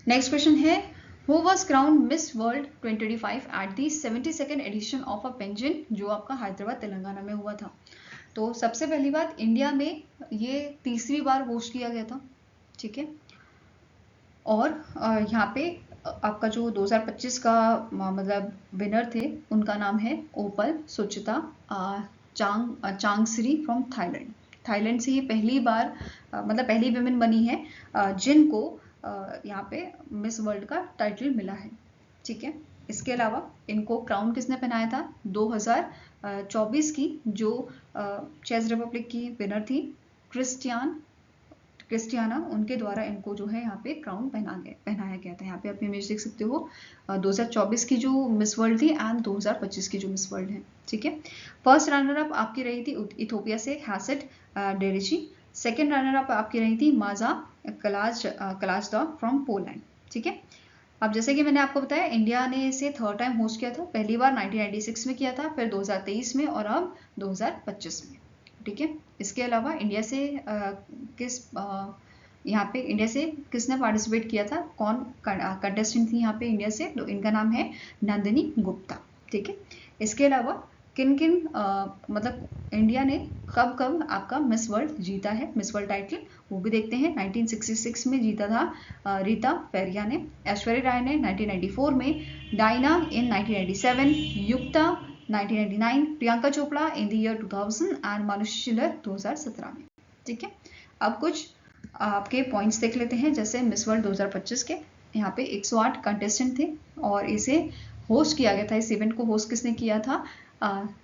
नेक्स्ट क्वेश्चन है, who was crowned miss world 2025 at the 72nd edition of a pageant, जो आपका हैदराबाद तेलंगाना में हुआ था। तो सबसे पहली बात, इंडिया में ये तीसरी बार होस्ट किया गया था। ठीक है, और यहाँ पे आपका जो 2025 का मतलब विनर थे उनका नाम है ओपल सुचिता चांगसरी फ्रॉम थाईलैंड। थाईलैंड से ये पहली बार मतलब पहली विमेन बनी है जिनको यहाँ पे मिस वर्ल्ड का टाइटल मिला है। ठीक है, इसके अलावा इनको क्राउन किसने पहनाया था? 2024 की जो चेक रिपब्लिक की विनर थी क्रिस्टियाना, उनके द्वारा इनको जो है यहाँ पे क्राउन पहनाया गया था। यहाँ पे आप इमेज देख सकते हो 2024 की जो मिस वर्ल्ड थी एंड 2025 की जो मिस वर्ल्ड है। ठीक है, फर्स्ट रनर अप आपकी रही थी इथोपिया से हैसेट डेरिची। सेकेंड रनर अप आपकी रही थी माजा कलाजदा फ्रॉम पोलैंड। ठीक है, अब जैसे कि मैंने आपको बताया इंडिया ने इसे थर्ड टाइम होस्ट किया था। पहली बार 1996 में किया था, फिर 2023 में और अब 2025 में। ठीक है, इसके अलावा इंडिया से यहाँ पे इंडिया से किसने पार्टिसिपेट किया था, कौन कंटेस्टेंट थी यहाँ पे इंडिया से? तो इनका नाम है नंदिनी गुप्ता। ठीक है, इसके अलावा किन किन मतलब इंडिया ने कब कब आपका मिस वर्ल्ड जीता है, मिस वर्ल्ड टाइटल, वो भी देखते हैं। 1966 में जीता था रीता फेरिया ने, ऐश्वर्या राय ने 1994 में, Diana in 1997, Yukta 1999, Priyanka Chopra in the year 2000 and Manushi Chhillar 2017 में। ठीक है, अब कुछ आपके पॉइंट्स देख लेते हैं। जैसे मिस वर्ल्ड 2025 के यहाँ पे 108 कंटेस्टेंट थे और इसे होस्ट किया गया था। इस इवेंट को होस्ट किसने किया था?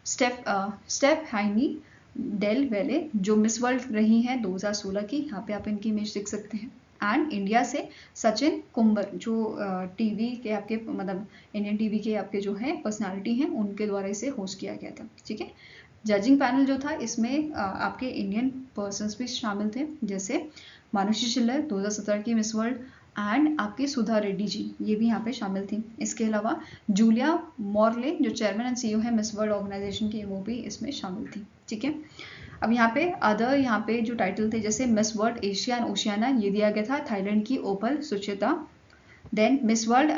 स्टेफ हाइनी डेल वेले जो मिस वर्ल्ड रही हैं 2016 की। यहाँ पे आप इनकी इमेज देख सकते हैं। एंड इंडिया से सचिन कुंबर जो टीवी के आपके मतलब इंडियन टीवी के आपके जो हैं पर्सनालिटी हैं उनके द्वारा इसे होस्ट किया गया था। ठीक है, जजिंग पैनल जो था इसमें आपके इंडियन पर्सन्स भी शामिल थे, जैसे मानुषी शिल्लर 2017 की मिस वर्ल्ड एंड आपकी सुधा रेड्डी जी, ये भी यहाँ पे शामिल थी। इसके अलावा जूलिया मॉर्ले जो चेयरमैन एंड CEO है मिस वर्ल्ड ऑर्गेनाइजेशन की, वो भी इसमें शामिल थी। ठीक है, अब यहाँ पे अदर यहाँ पे जो टाइटल थे जैसे miss world Asia and Oceania, ये दिया गया था थाईलैंड की ओपल सुचिता। देन मिस वर्ल्ड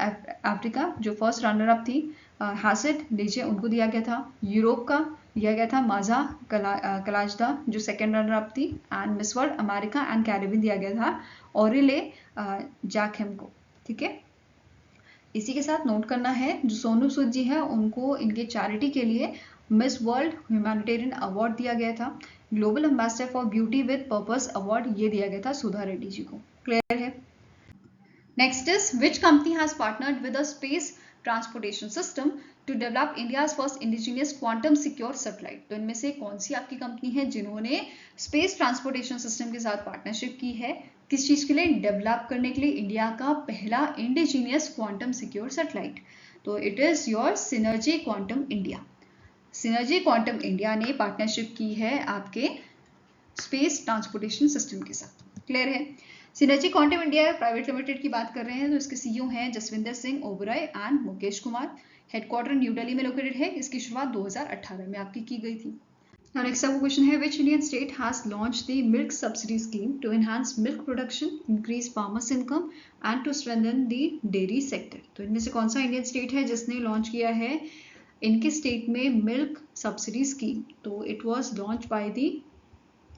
अफ्रीका जो फर्स्ट रनर अप थी हासिड डीजे, उनको दिया गया था। यूरोप का दिया गया था माजा कलाजदा जो सेकेंड रनर अप थी। And miss world America and Caribbean दिया गया था ओरिले जैकहेम को। ठीक है, इसी के साथ नोट करना है जो सोनू सूद जी है उनको इनके चैरिटी के लिए मिस वर्ल्ड ह्यूमैनिटेरियन अवार्ड दिया गया था। Global ambassador for beauty with purpose award ये दिया गया था सुधा रेड्डी जी को। क्लियर है? Next is which company has partnered with a space transportation system to develop India's first indigenous quantum secure satellite. तो इनमें से कौन सी आपकी कंपनी है जिन्होंने स्पेस ट्रांसपोर्टेशन सिस्टम के साथ पार्टनरशिप की है? किस चीज के लिए? डेवलप करने के लिए इंडिया का पहला इंडिजिनियस क्वांटम सिक्योर सैटेलाइट। तो it is your synergy Quantum India. Synergy Quantum India ने पार्टनरशिप की है आपके स्पेस ट्रांसपोर्टेशन सिस्टम के साथ। क्लियर है? Synergy Quantum India Private Limited की बात कर रहे हैं तो इसके सीईओ हैं Jaswinder Singh Oberoi and Mukesh Kumar. Headquarter New Delhi में लोकेटेड है। इसकी शुरुआत 2018 में आपकी की गई थी। Now next आपका क्वेश्चन है, which Indian state has launched the milk subsidy scheme to enhance milk production, increase farmers' income and to strengthen the dairy sector? तो इनमें से कौन सा इंडियन स्टेट है जिसने लॉन्च किया है इनके स्टेट में मिल्क सब्सिडी स्कीम? तो it was launch by the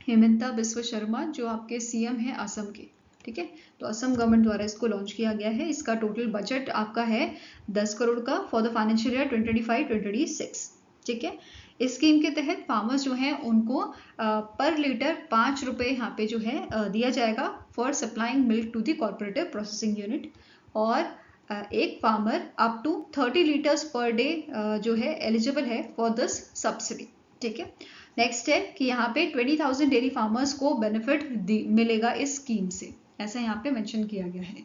Himanta Biswa Sarma जो आपके सीएम है असम के। ठीक है, तो असम गवर्नमेंट द्वारा इसको लॉन्च किया गया है। इसका टोटल बजट आपका है 10 करोड़ का फॉर द फाइनेंशियल ईयर 2025-2026। ठीक है, इस स्कीम के तहत फार्मर्स जो हैं उनको पर लीटर 5 रुपये यहाँ पे जो है दिया जाएगा for supplying milk to the corporative processing unit, और एक farmer up to 30 litres per day जो है एलिजिबल है फॉर दिस सब्सिडी। ठीक है, नेक्स्ट है कि यहाँ पे 20,000 डेयरी फार्मर्स को बेनिफिट मिलेगा इस स्कीम से, ऐसा यहाँ पे मेंशन किया गया है।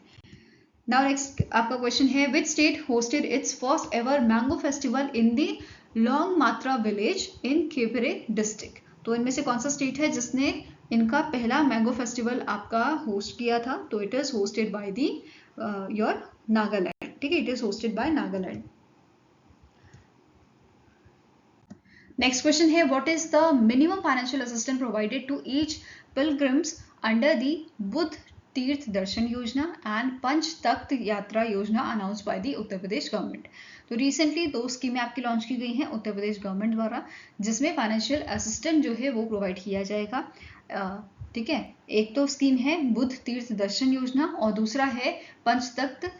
नाउ नेक्स्ट आपका क्वेश्चन है, which state hosted it's first ever mango festival in the long मात्रा विलेज इन खेपरे डिस्ट्रिक्ट? तो इनमें से कौन सा स्टेट है जिसने इनका पहला मैंगो फेस्टिवल आपका होस्ट किया था? तो it is hosted by the your Nagaland. ठीक है, it is hosted by Nagaland. Next question है, what is the minimum financial assistance provided to each pilgrims under the Buddha Tirth Darshan Yojana and Panch Takht Yatra Yojana announce by the Uttar Pradesh government? तो recently 2 स्कीमें आपकी launch की गई हैं उत्तर Pradesh government द्वारा, जिसमें फाइनेंशियल असिस्टेंट जो है वो प्रोवाइड किया जाएगा। ठीक है, एक तो स्कीम है बुद्ध तीर्थ दर्शन योजना और दूसरा है पंच तख्त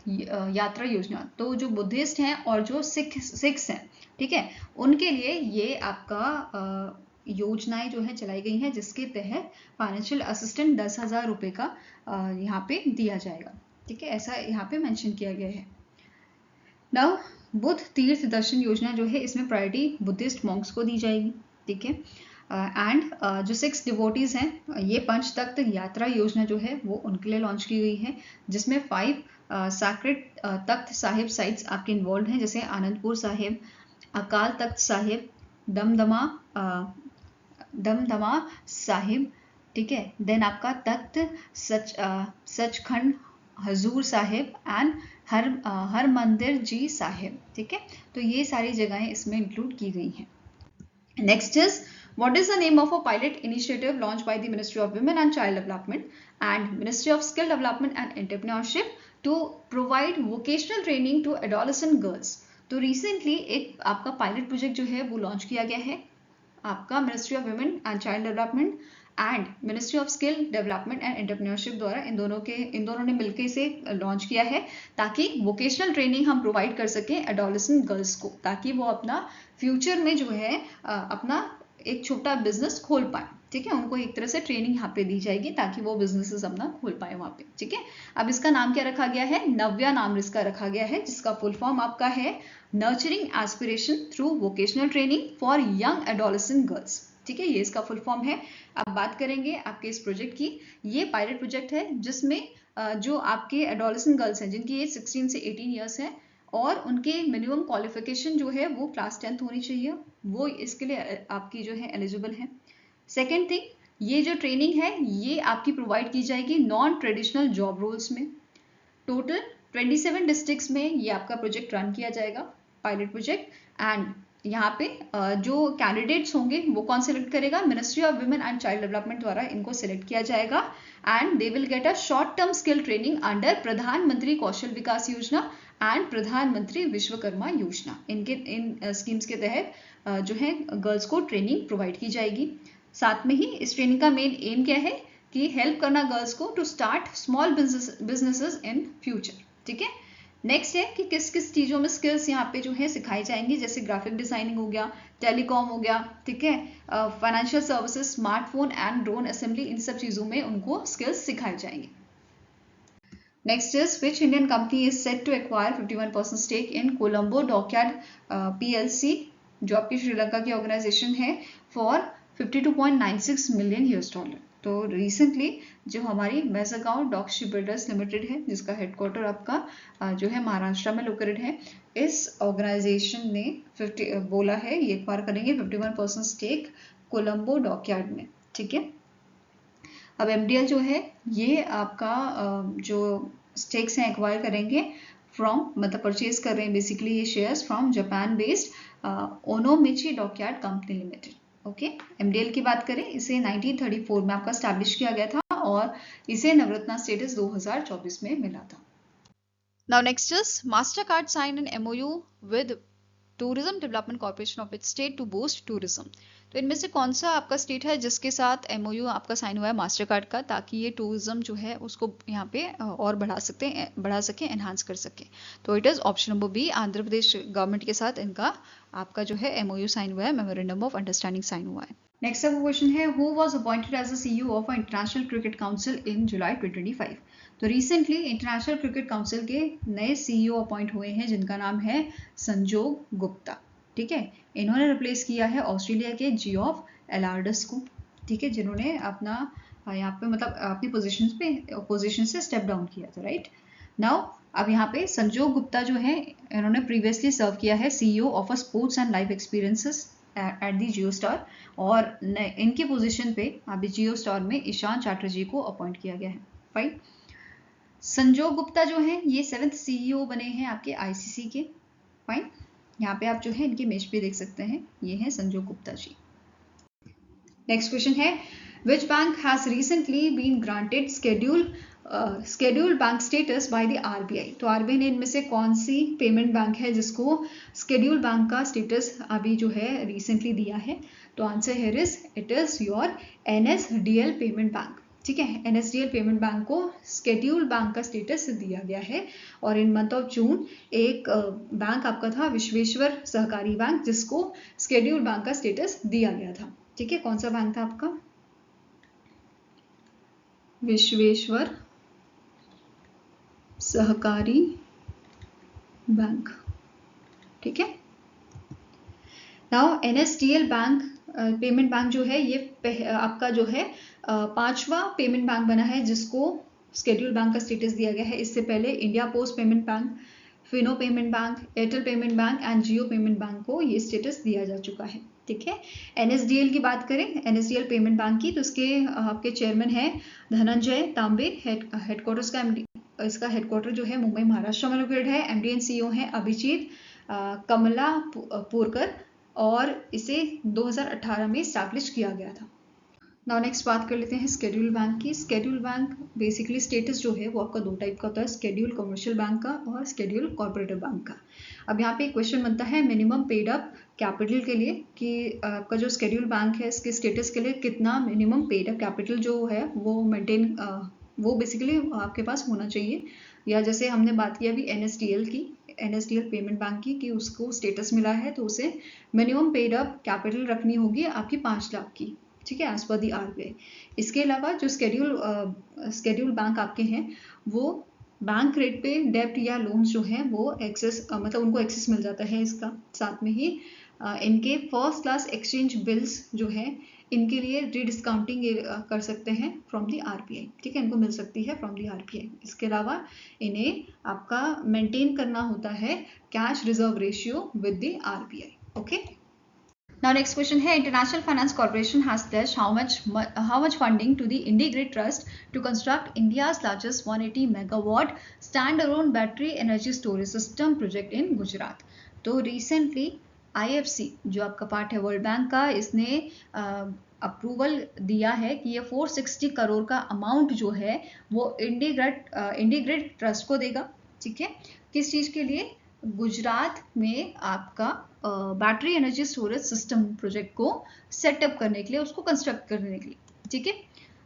यात्रा योजना। तो जो बुद्धिस्ट हैं और जो सिख्स हैं, ठीक है, उनके लिए ये आपका योजनाएं जो है चलाई गई हैं, जिसके तहत फाइनेंशियल असिस्टेंट 10,000 रुपये का यहाँ पे दिया जाएगा। ठीक है, ऐसा यहाँ पे मेंशन किया गया है। नाउ बुद्ध तीर्थ दर्शन योजना जो है इसमें प्रायोरिटी बुद्धिस्ट मॉन्क्स को दी जाएगी। ठीक है, एंड जो 6 डिवोटीज हैं, ये पंच तख्त यात्रा योजना जो है वो उनके लिए लॉन्च की गई है, जिसमें 5 सैक्रेड तख्त साहिब साइट्स आपके इन्वॉल्व हैं, जैसे आनंदपुर साहिब, अकाल तख्त साहिब, दमदमा साहिब। ठीक है, देन आपका तख्त सचखंड हजूर साहिब एंड हर मंदिर जी साहिब। ठीक है, तो ये सारी जगहें इसमें इंक्लूड की गई हैं। Next is, what is the name of a pilot initiative launched by the Ministry of Women and Child Development and Ministry of Skill Development and Entrepreneurship to provide vocational training to adolescent girls? तो recently एक आपका pilot project जो है वो launch किया गया है आपका ministry of women and child development and ministry of skill development and entrepreneurship द्वारा इन दोनों ने मिलकर इसे लॉन्च किया है, ताकि वोकेशनल ट्रेनिंग हम प्रोवाइड कर सकें एडोलेसेंट गर्ल्स को, ताकि वो अपना फ्यूचर में जो है अपना एक छोटा बिजनेस खोल पाए। ठीक है, उनको एक तरह से ट्रेनिंग यहाँ पे दी जाएगी ताकि वो बिजनेसेस अपना खोल पाए वहाँ पे। ठीक है, अब इसका नाम क्या रखा गया है? नव्या नाम इसका रखा गया है, जिसका फुल फॉर्म आपका है nurturing aspiration through vocational training for young adolescent girls. ठीक है, ये इसका फुल फॉर्म है। अब बात करेंगे आपके इस प्रोजेक्ट की। ये पायलट प्रोजेक्ट है जिसमें जो आपके एडोलेसेंट गर्ल्स हैं जिनकी एज 16 से 18 ईयर्स है और उनके मिनिमम क्वालिफिकेशन जो है वो क्लास 10th होनी चाहिए, वो इसके लिए आपकी जो है एलिजिबल है। सेकेंड थिंग, ये जो ट्रेनिंग है ये आपकी प्रोवाइड की जाएगी नॉन ट्रेडिशनल जॉब रोल्स में। टोटल 27 डिस्ट्रिक्ट्स में ये आपका प्रोजेक्ट रन किया जाएगा, पायलट प्रोजेक्ट। एंड यहाँ पे जो कैंडिडेट्स होंगे वो कौन सिलेक्ट करेगा? Ministry of women and child development द्वारा इनको सिलेक्ट किया जाएगा and they will get a short term skill training under प्रधानमंत्री कौशल विकास योजना एंड प्रधानमंत्री विश्वकर्मा योजना। इन स्कीम्स के तहत जो है गर्ल्स को ट्रेनिंग प्रोवाइड की जाएगी। साथ में ही इस ट्रेनिंग का मेन एम क्या है कि हेल्प करना गर्ल्स को to start small businesses in future. ठीक है, नेक्स्ट है कि किस किस चीज़ों में स्किल्स यहाँ पे जो है सिखाई जाएंगी, जैसे ग्राफिक डिजाइनिंग हो गया, टेलीकॉम हो गया, ठीक है, financial services, smartphone and drone assembly, इन सब चीज़ों में उनको स्किल्स सिखाए जाएंगे। Next is, which Indian company is set to acquire 51% stake in Colombo Dockyard PLC, जो आपकी श्रीलंका की ऑर्गेनाइजेशन है, for 52.96 मिलियन $। तो रिसेंटली जो हमारी मेज़ागांव डॉक शिप बिल्डर्स लिमिटेड है, जिसका हेडक्वार्टर आपका जो है महाराष्ट्र में लोकेटेड है, इस ऑर्गेनाइजेशन ने बोला है ये एक्वायर करेंगे 51% स्टेक कोलंबो डॉकयार्ड में। ठीक है, अब MDL जो है ये आपका जो स्टेक्स हैं एक्वायर करेंगे फ्रॉम, मतलब परचेज कर रहे हैं बेसिकली ये shares from Japan based Onomichi dockyard company limited. Okay, MDL की बात करें, इसे 1934 में आपका स्टैब्लिश किया गया था और इसे नवरत्ना स्टेटस 2024 में मिला था। Now next is, Mastercard sign an MOU with tourism development corporation of its state to boost tourism. तो इनमें से कौन सा आपका स्टेट है जिसके साथ MOU आपका साइन हुआ है मास्टर कार्ड का, ताकि ये टूरिज्म जो है उसको यहाँ पे और बढ़ा सके, एनहांस कर सके। तो it is option number B, Andhra Pradesh government के साथ इनका आपका जो है MOU साइन हुआ है, मेमोरेंडम ऑफ अंडरस्टैंडिंग साइन हुआ है। नेक्स्ट अब क्वेश्चन है, who was appointed as the CEO of international cricket council in July 2025। तो रिसेंटली इंटरनेशनल क्रिकेट काउंसिल के नए CEO अपॉइंट हुए हैं, जिनका नाम है संजोग गुप्ता। ठीक है, इन्होंने रिप्लेस किया है ऑस्ट्रेलिया के जियोफ एलार्डस को। ठीक है, जिन्होंने अपना यहाँ पे मतलब अपनी पोजीशन से स्टेप डाउन किया था। राइट नाउ अब यहाँ पे संजोग गुप्ता जो है, इन्होंने प्रीवियसली सर्व किया है CEO of a sports and life experiences at the Jio star, और इनकी पोजीशन पे अभी जियो स्टार में ईशान चैटर्जी को अपॉइंट किया गया है। फाइन, संजोग गुप्ता जो है ये 7th CEO बने हैं आपके ICC के। फाइन, यहाँ पे आप जो है इनकी इमेज पे देख सकते हैं, ये हैं संजोग गुप्ता जी। नेक्स्ट क्वेश्चन है, which bank has recently been granted scheduled bank status by the RBI। तो RBI ने इनमें से कौन सी पेमेंट बैंक है जिसको scheduled बैंक का स्टेटस अभी जो है रिसेंटली दिया है? तो answer here is, it is your NSDL payment bank. ठीक है, NSDL पेमेंट बैंक को स्केड्यूल्ड बैंक का स्टेटस दिया गया है, और इन मंथ ऑफ जून एक बैंक आपका था विश्वेश्वर सहकारी बैंक, जिसको स्केड्यूल्ड बैंक का स्टेटस दिया गया था। ठीक है, कौन सा बैंक था आपका? विश्वेश्वर सहकारी बैंक। ठीक है, now NSDL bank payment bank जो है ये आपका जो है 5वां पेमेंट बैंक बना है जिसको स्केड्यूल्ड बैंक का स्टेटस दिया गया है। इससे पहले India post payment bank, Fino payment bank, Airtel payment bank and Jio payment bank को ये स्टेटस दिया जा चुका है। ठीक है, NSDL की बात करें, NSDL पेमेंट बैंक की, तो इसके आपके चेयरमैन है धनंजय तांबे, हेडक्वार्टर्स का इसका हेडक्वार्टर जो है मुंबई महाराष्ट्र में लोकेटेड है। MD एंड CEO है अभिजीत कमलापुरकर, और इसे 2018 में स्टैब्लिश किया गया था। नाउ नेक्स्ट बात कर लेते हैं स्केड्यूल बैंक की। स्केड्यूल बैंक बेसिकली स्टेटस जो है वो आपका दो टाइप का होता है, स्केड्यूल कमर्शियल बैंक का और स्केड्यूल कॉर्पोरेटिव बैंक का। अब यहाँ पे एक क्वेश्चन बनता है मिनिमम पेड अप कैपिटल के लिए, कि आपका जो स्केड्यूल बैंक है इसके स्टेटस के लिए कितना मिनिमम पेड अप कैपिटल जो है वो मेंटेन वो बेसिकली आपके पास होना चाहिए। या जैसे हमने बात की अभी NSDL की, NSDL पेमेंट बैंक की, कि उसको स्टेटस मिला है तो उसे मिनिमम पेड अप कैपिटल रखनी होगी आपकी 5 लाख की। ठीक है, एज पर दी RBI। इसके अलावा जो स्केड्यूल बैंक आपके हैं वो बैंक रेट पे डेब्ट या लोन्स जो हैं वो एक्सेस मतलब उनको एक्सेस मिल जाता है इसका। साथ में ही इनके फर्स्ट क्लास एक्सचेंज बिल्स जो है इनके लिए रीडिस्काउंटिंग कर सकते हैं फ्रॉम दी RBI। ठीक है, इनको मिल सकती है फ्रॉम दी RBI। इसके अलावा इन्हें आपका मेंटेन करना होता है cash reserve ratio with the RBI। Okay, now next question है, International Finance Corporation has pledged how much funding to the IndiGrid Trust to construct India's largest 180 megawatt standalone battery energy storage system project in Gujarat। तो recently IFC जो आपका part है world bank का, इसने approval दिया है कि ये 460 करोड़ का अमाउंट जो है वो IndiGrid ट्रस्ट को देगा। ठीक है, किस चीज़ के लिए? गुजरात में आपका battery energy storage system project को सेटअप करने के लिए, उसको कंस्ट्रक्ट करने के लिए। ठीक है,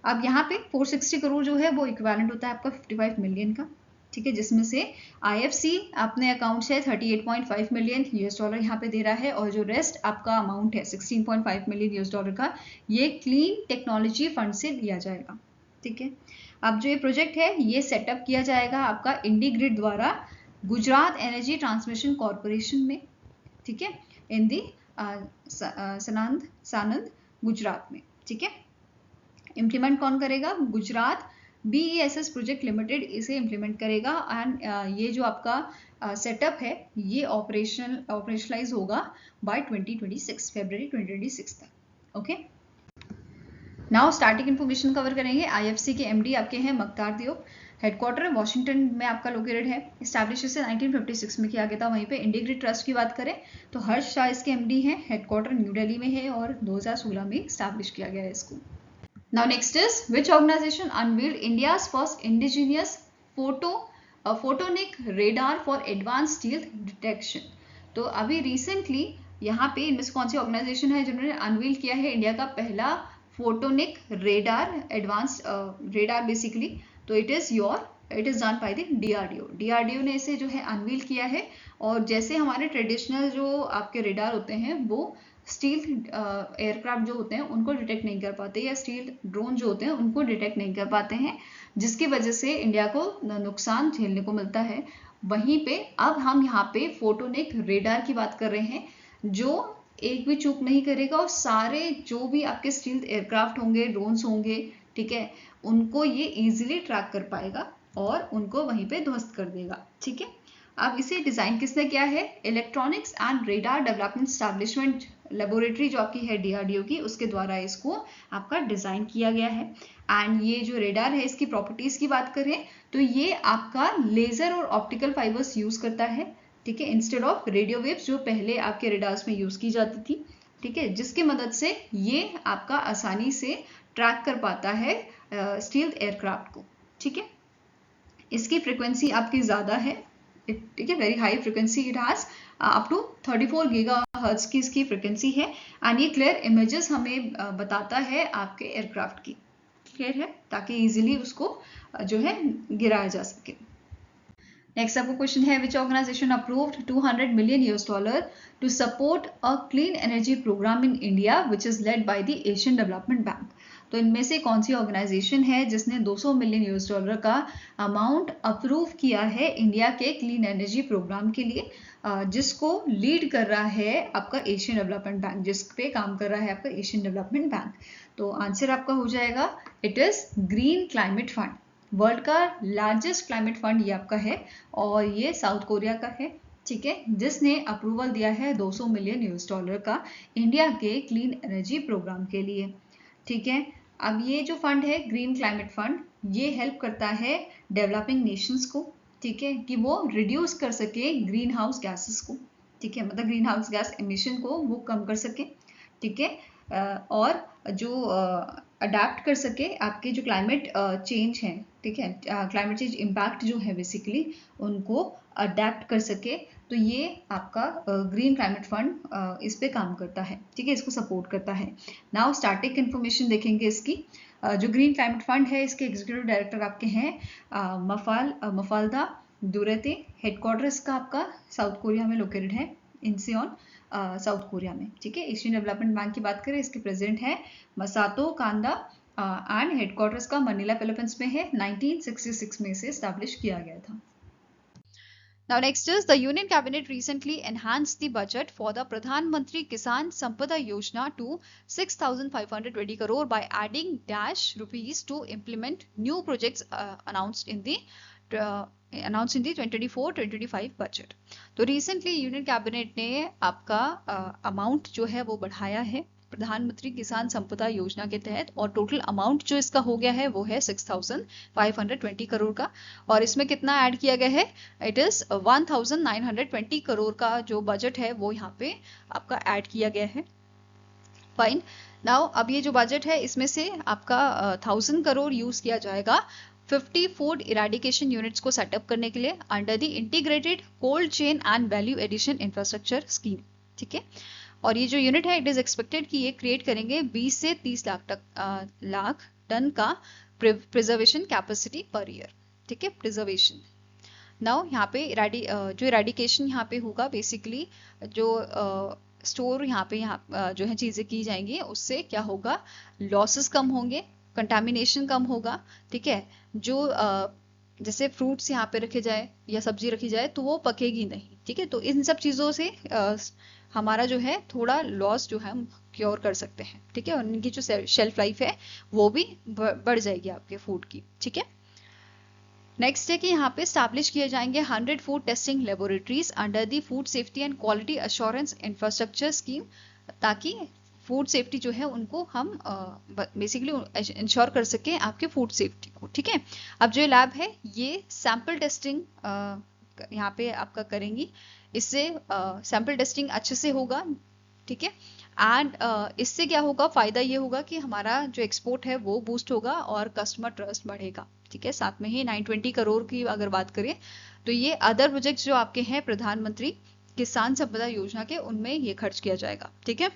अब यहाँ पे 460 करोड़ जो है वो इक्विवेलेंट होता है आपका 55 मिलियन का। ठीक है, जिसमें से IFC अपने अकाउंट से 38.5 मिलियन $, यहाँ पे दे रहा है, और जो रेस्ट आपका अमाउंट है $16.5 मिलियन का, ये क्लीन टेक्नोलॉजी फंड से दिया जाएगा। ठीक है। अब जो ये प्रोजेक्ट है ये सेटअप किया जाएगा आपका इंडीग्रिड द्वारा गुजरात एनर्जी ट्रांसमिशन कॉरपोरेशन में, ठीक है, इन दी सानंद गुजरात में, ठीक है। इम्प्लीमेंट कौन करेगा? गुजरात BESS प्रोजेक्ट लिमिटेड इसे इम्प्लीमेंट करेगा एंड ये जो आपका सेटअप है ये ऑपरेशनलाइज होगा बाय 2026 फरवरी 2026 तक। Okay, now starting information cover करेंगे। IFC के MD आपके हैं मख्तार दियोब, हेडक्वार्टर वॉशिंगटन में आपका लोकेटेड है, इस्टेब्लिश इसे 1956 में किया गया था। वहीं पे इंडीग्रिड ट्रस्ट की बात करें तो हर्ष शाह इसके MD हैं, हेडक्वार्टर न्यू दिल्ली में है और 2016 में इस्टेब्लिश किया गया है इसको। Now next is which organization unveiled India's first indigenous photonic radar for advanced stealth detection? तो अभी रिसेंटली यहाँ पे इनमें से कौन सी ऑर्गेनाइजेशन है जिन्होंने अनवील किया है इंडिया का पहला photonic radar, advanced radar basically? तो it is done by the DRDO ने इसे जो है अनवील किया है। और जैसे हमारे ट्रेडिशनल जो आपके रेडार होते हैं वो स्टील एयरक्राफ्ट जो होते हैं उनको डिटेक्ट नहीं कर पाते, या स्टील ड्रोन जो होते हैं उनको डिटेक्ट नहीं कर पाते हैं, जिसकी वजह से इंडिया को नुकसान झेलने को मिलता है। वहीं पे अब हम यहाँ पे फोटोनिक रेडार की बात कर रहे हैं जो एक भी चूक नहीं करेगा और सारे जो भी आपके स्टील एयरक्राफ्ट होंगे, ड्रोन्स होंगे, ठीक है, उनको ये इजीली ट्रैक कर पाएगा और उनको वहीं पे ध्वस्त कर देगा, ठीक है। अब इसे डिजाइन किसने किया है? Electronics and radar development establishment laboratory जो आपकी है DRDO की, उसके द्वारा इसको आपका डिजाइन किया गया है। एंड ये जो रेडार है इसकी प्रॉपर्टीज की बात करें तो ये आपका लेजर और ऑप्टिकल फाइबर्स यूज करता है, ठीक है, इंस्टेड ऑफ रेडियो वेव्स जो पहले आपके रेडार्स में यूज की जाती थी, ठीक है, जिसकी मदद से ये आपका आसानी से ट्रैक कर पाता है स्टील एयरक्राफ्ट को, ठीक है। इसकी फ्रिक्वेंसी आपकी ज्यादा है, ठीक है, very high frequency it has up to 34 gigahertz की इसकी फ्रिक्वेंसी है। एंड ये क्लियर इमेजेस हमें बताता है आपके एयरक्राफ्ट की, क्लियर है, ताकि इजीली उसको जो है गिराया जा सके। नेक्स्ट आपको क्वेश्चन है which organisation approved $200 million to support a clean energy programme in India which is led by the Asian development bank? तो इनमें से कौन सी ऑर्गेनाइजेशन है जिसने $200 मिलियन का अमाउंट अप्रूव किया है इंडिया के क्लीन एनर्जी प्रोग्राम के लिए, जिसको लीड कर रहा है आपका एशियन डेवलपमेंट बैंक, जिस पे काम कर रहा है आपका एशियन डेवलपमेंट बैंक? तो आंसर आपका हो जाएगा it is green climate fund. World का लार्जेस्ट क्लाइमेट फंड ये आपका है और ये साउथ कोरिया का है, ठीक है, जिसने अप्रूवल दिया है $200 मिलियन का इंडिया के क्लीन एनर्जी प्रोग्राम के लिए, ठीक है। अब ये जो फंड है ग्रीन क्लाइमेट फंड, ये हेल्प करता है डेवलपिंग नेशंस को, ठीक है, कि वो रिड्यूस कर सके ग्रीन हाउस गैसेस को, ठीक है, मतलब ग्रीन हाउस गैस एमिशन को वो कम कर सके, ठीक है, और जो अडेप्ट कर सके आपके जो क्लाइमेट चेंज है, ठीक है, क्लाइमेट चेंज इम्पैक्ट जो है बेसिकली उनको अडेप्ट कर सके। तो ये आपका ग्रीन क्लाइमेट फंड इस पे काम करता है, ठीक है, इसको सपोर्ट करता है। नाउ स्टैटिक इन्फॉर्मेशन देखेंगे इसकी। जो ग्रीन क्लाइमेट फंड है इसके एग्जीक्यूटिव डायरेक्टर आपके हैं मफाल्दा दुरते, हेडक्वार्टर इसका आपका साउथ कोरिया में लोकेटेड है, इंसियोन साउथ कोरिया में, ठीक है। एशियन डेवलपमेंट बैंक की बात करें इसके प्रेसिडेंट है मसातो कांदा एंड हेडक्वार्टर्स का मनीला फिलीपींस में है, 1966 में इसे एस्टैब्लिश किया गया था। Now next is the Union Cabinet recently enhanced the budget for the Pradhan Mantri Kisan Sampada Yojana to 6,520 crore by adding dash rupees to implement new projects announced in the 2024-2025 budget. तो recently Union Cabinet ने आपका amount जो है वो बढ़ाया है प्रधानमंत्री किसान संपदा योजना के तहत, और टोटल अमाउंट जो इसका हो गया है वो है 6,520 करोड़ का। और इसमें कितना ऐड किया गया है? इट इज 1,920 करोड़ का जो बजट है वो यहाँ पे आपका ऐड किया गया है। फाइन। नाउ अब ये जो बजट है इसमें से आपका 1,000 करोड़ यूज किया जाएगा 50 फूड इरेडिकेशन यूनिट्स को सेटअप करने के लिए under the integrated cold chain and value addition infrastructure scheme, ठीक है। और ये जो यूनिट है इट इज एक्सपेक्टेड कि ये क्रिएट करेंगे 20 से 30 लाख टन का प्रिजर्वेशन कैपेसिटी पर ईयर, ठीक है, प्रिजर्वेशन। नाउ यहाँ पे जो इरेडिकेशन यहाँ पे होगा बेसिकली जो स्टोर यहाँ जो है चीजें की जाएंगी उससे क्या होगा, लॉसेस कम होंगे, कंटामिनेशन कम होगा, ठीक है। जो जैसे फ्रूट्स यहाँ पे रखे जाए या सब्जी रखी जाए तो वो पकेगी नहीं, ठीक है। तो इन सब चीज़ों से हमारा जो है थोड़ा लॉस जो है हम क्योर कर सकते हैं, ठीक है। और इनकी जो शेल्फ लाइफ है वो भी बढ़ जाएगी आपके फूड की, ठीक है। नेक्स्ट है कि यहाँ पे स्टैब्लिश किए जाएंगे 100 food testing laboratories under the food safety and quality assurance infrastructure scheme, ताकि फूड सेफ्टी जो है उनको हम बेसिकली इंश्योर कर सकें आपके फूड सेफ्टी को, ठीक है। अब जो लैब है ये सैंपल टेस्टिंग यहाँ पे आपका करेंगी, इससे सैंपल टेस्टिंग अच्छे से होगा, ठीक है। एंड इससे क्या होगा, फायदा ये होगा कि हमारा जो एक्सपोर्ट है वो बूस्ट होगा और कस्टमर ट्रस्ट बढ़ेगा, ठीक है। साथ में ही 920 करोड़ की अगर बात करें तो ये अदर प्रोजेक्ट जो आपके हैं प्रधानमंत्री किसान संपदा योजना के, उनमें ये खर्च किया जाएगा, ठीक है।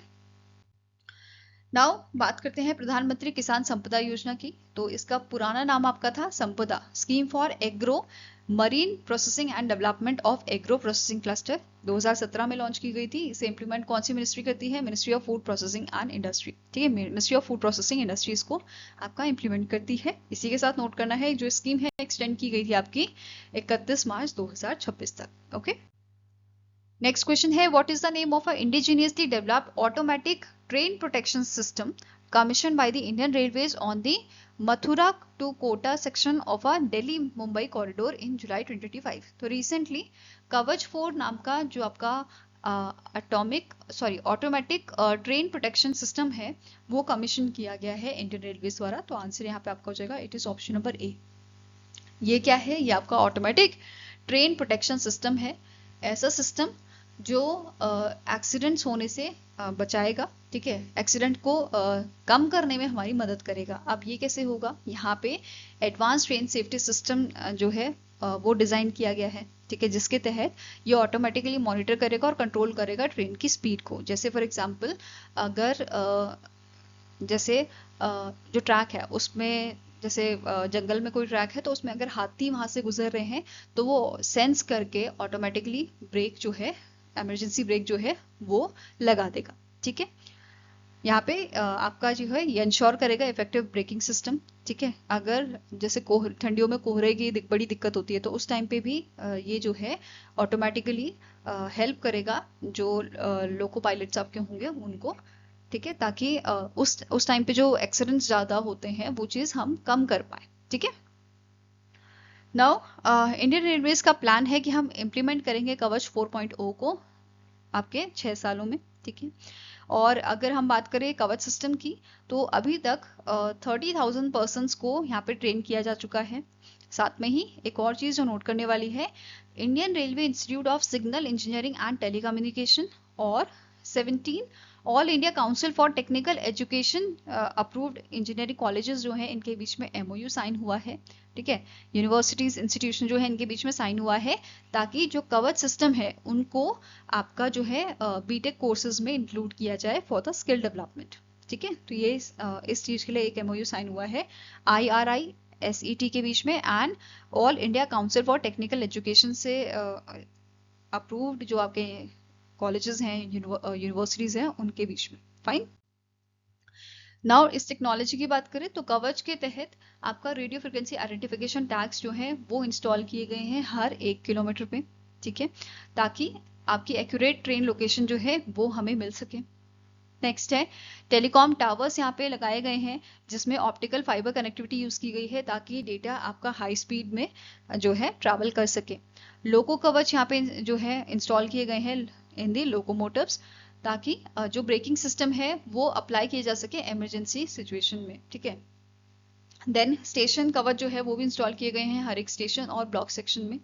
नाउ बात करते हैं प्रधानमंत्री किसान संपदा योजना की। तो इसका पुराना नाम आपका था संपदा, scheme for agro marine processing and development of agro processing cluster, 2017 में लॉन्च की गई थी। इसे इंप्लीमेंट कौन सी मिनिस्ट्री करती है, ministry of food processing and industry, ठीक है। Ministry of food processing industry इसको आपका इंप्लीमेंट करती है। इसी के साथ नोट करना है जो स्कीम है एक्सटेंड की गई थी आपकी 31 मार्च 2026 तक, ओके। नेक्स्ट क्वेश्चन है what is the name of a indigenously developed automatic train protection system commissioned by the Indian Railways on the Mathura to Kota section of a Delhi Mumbai corridor in July 2025। तो recently कवच 4 नाम का जो आपका automatic train protection system है वो commission किया गया है इंडियन रेलवे द्वारा। तो आंसर यहाँ पे आपका हो जाएगा it is option number A. ये क्या है, ये आपका ऑटोमेटिक ट्रेन प्रोटेक्शन सिस्टम है, ऐसा सिस्टम जो एक्सीडेंट्स होने से बचाएगा, ठीक है। एक्सीडेंट को कम करने में हमारी मदद करेगा। अब ये कैसे होगा, यहाँ पे एडवांस ट्रेन सेफ्टी सिस्टम जो है वो डिजाइन किया गया है, ठीक है, जिसके तहत ये ऑटोमेटिकली मॉनिटर करेगा और कंट्रोल करेगा ट्रेन की स्पीड को। जैसे फॉर एग्जांपल अगर जैसे जो ट्रैक है उसमें जैसे जंगल में कोई ट्रैक है तो उसमें अगर हाथी वहां से गुजर रहे हैं तो वो सेंस करके ऑटोमेटिकली ब्रेक जो है, इमरजेंसी ब्रेक जो है वो लगा देगा, ठीक है। यहाँ पे आपका जो है ये इंश्योर करेगा इफेक्टिव ब्रेकिंग सिस्टम, ठीक है। अगर जैसे ठंडियों में कोहरे की बड़ी दिक्कत होती है तो उस टाइम पे भी ये जो है ऑटोमेटिकली हेल्प करेगा जो लोको पायलट्स आपके होंगे उनको, ठीक है, ताकि उस टाइम पे जो एक्सीडेंट्स ज्यादा होते हैं वो चीज हम कम कर पाए, ठीक है। नाउ इंडियन रेलवेज का प्लान है कि हम इम्प्लीमेंट करेंगे कवच 4.0 को आपके 6 सालों में, ठीक है। और अगर हम बात करें कवच सिस्टम की तो अभी तक 30,000 पर्सन्स को यहाँ पे ट्रेन किया जा चुका है। साथ में ही एक और चीज जो नोट करने वाली है, Indian railway institute of signal engineering and telecommunication और 17 all India council for technical education approved engineering colleges जो हैं इनके बीच में MOU साइन हुआ है, ठीक है। यूनिवर्सिटीज इंस्टीट्यूशन जो है इनके बीच में साइन हुआ है ताकि जो कवच सिस्टम है उनको आपका जो है बीटेक कोर्सेज में इंक्लूड किया जाए फॉर द स्किल डेवलपमेंट, ठीक है। तो ये इस चीज के लिए एक MOU साइन हुआ है IRI SET के बीच में and all India council for technical education से अप्रूव्ड जो आपके कॉलेजेस हैं, यूनिवर्सिटीज हैं, उनके बीच में, फाइन। नाउ इस टेक्नोलॉजी की बात करें तो कवच के तहत आपका रेडियो फ्रिक्वेंसी आइडेंटिफिकेशन टैग्स जो है वो इंस्टॉल किए गए हैं हर 1 किलोमीटर पे, ठीक है, ताकि आपकी एक्यूरेट ट्रेन लोकेशन जो है वो हमें मिल सके। नेक्स्ट है टेलीकॉम टावर्स यहाँ पे लगाए गए हैं जिसमें ऑप्टिकल फाइबर कनेक्टिविटी यूज की गई है ताकि डेटा आपका हाई स्पीड में जो है ट्रैवल कर सके। लोको कवच यहाँ पे जो है इंस्टॉल किए गए हैं इन दी लोकोमोटिव्स ताकि जो ब्रेकिंग सिस्टम है वो अप्लाई किए जा सके इमरजेंसी सिचुएशन में, ठीक है। देन स्टेशन कवच जो है वो भी इंस्टॉल किए गए हैं हर एक स्टेशन और ब्लॉक सेक्शन में,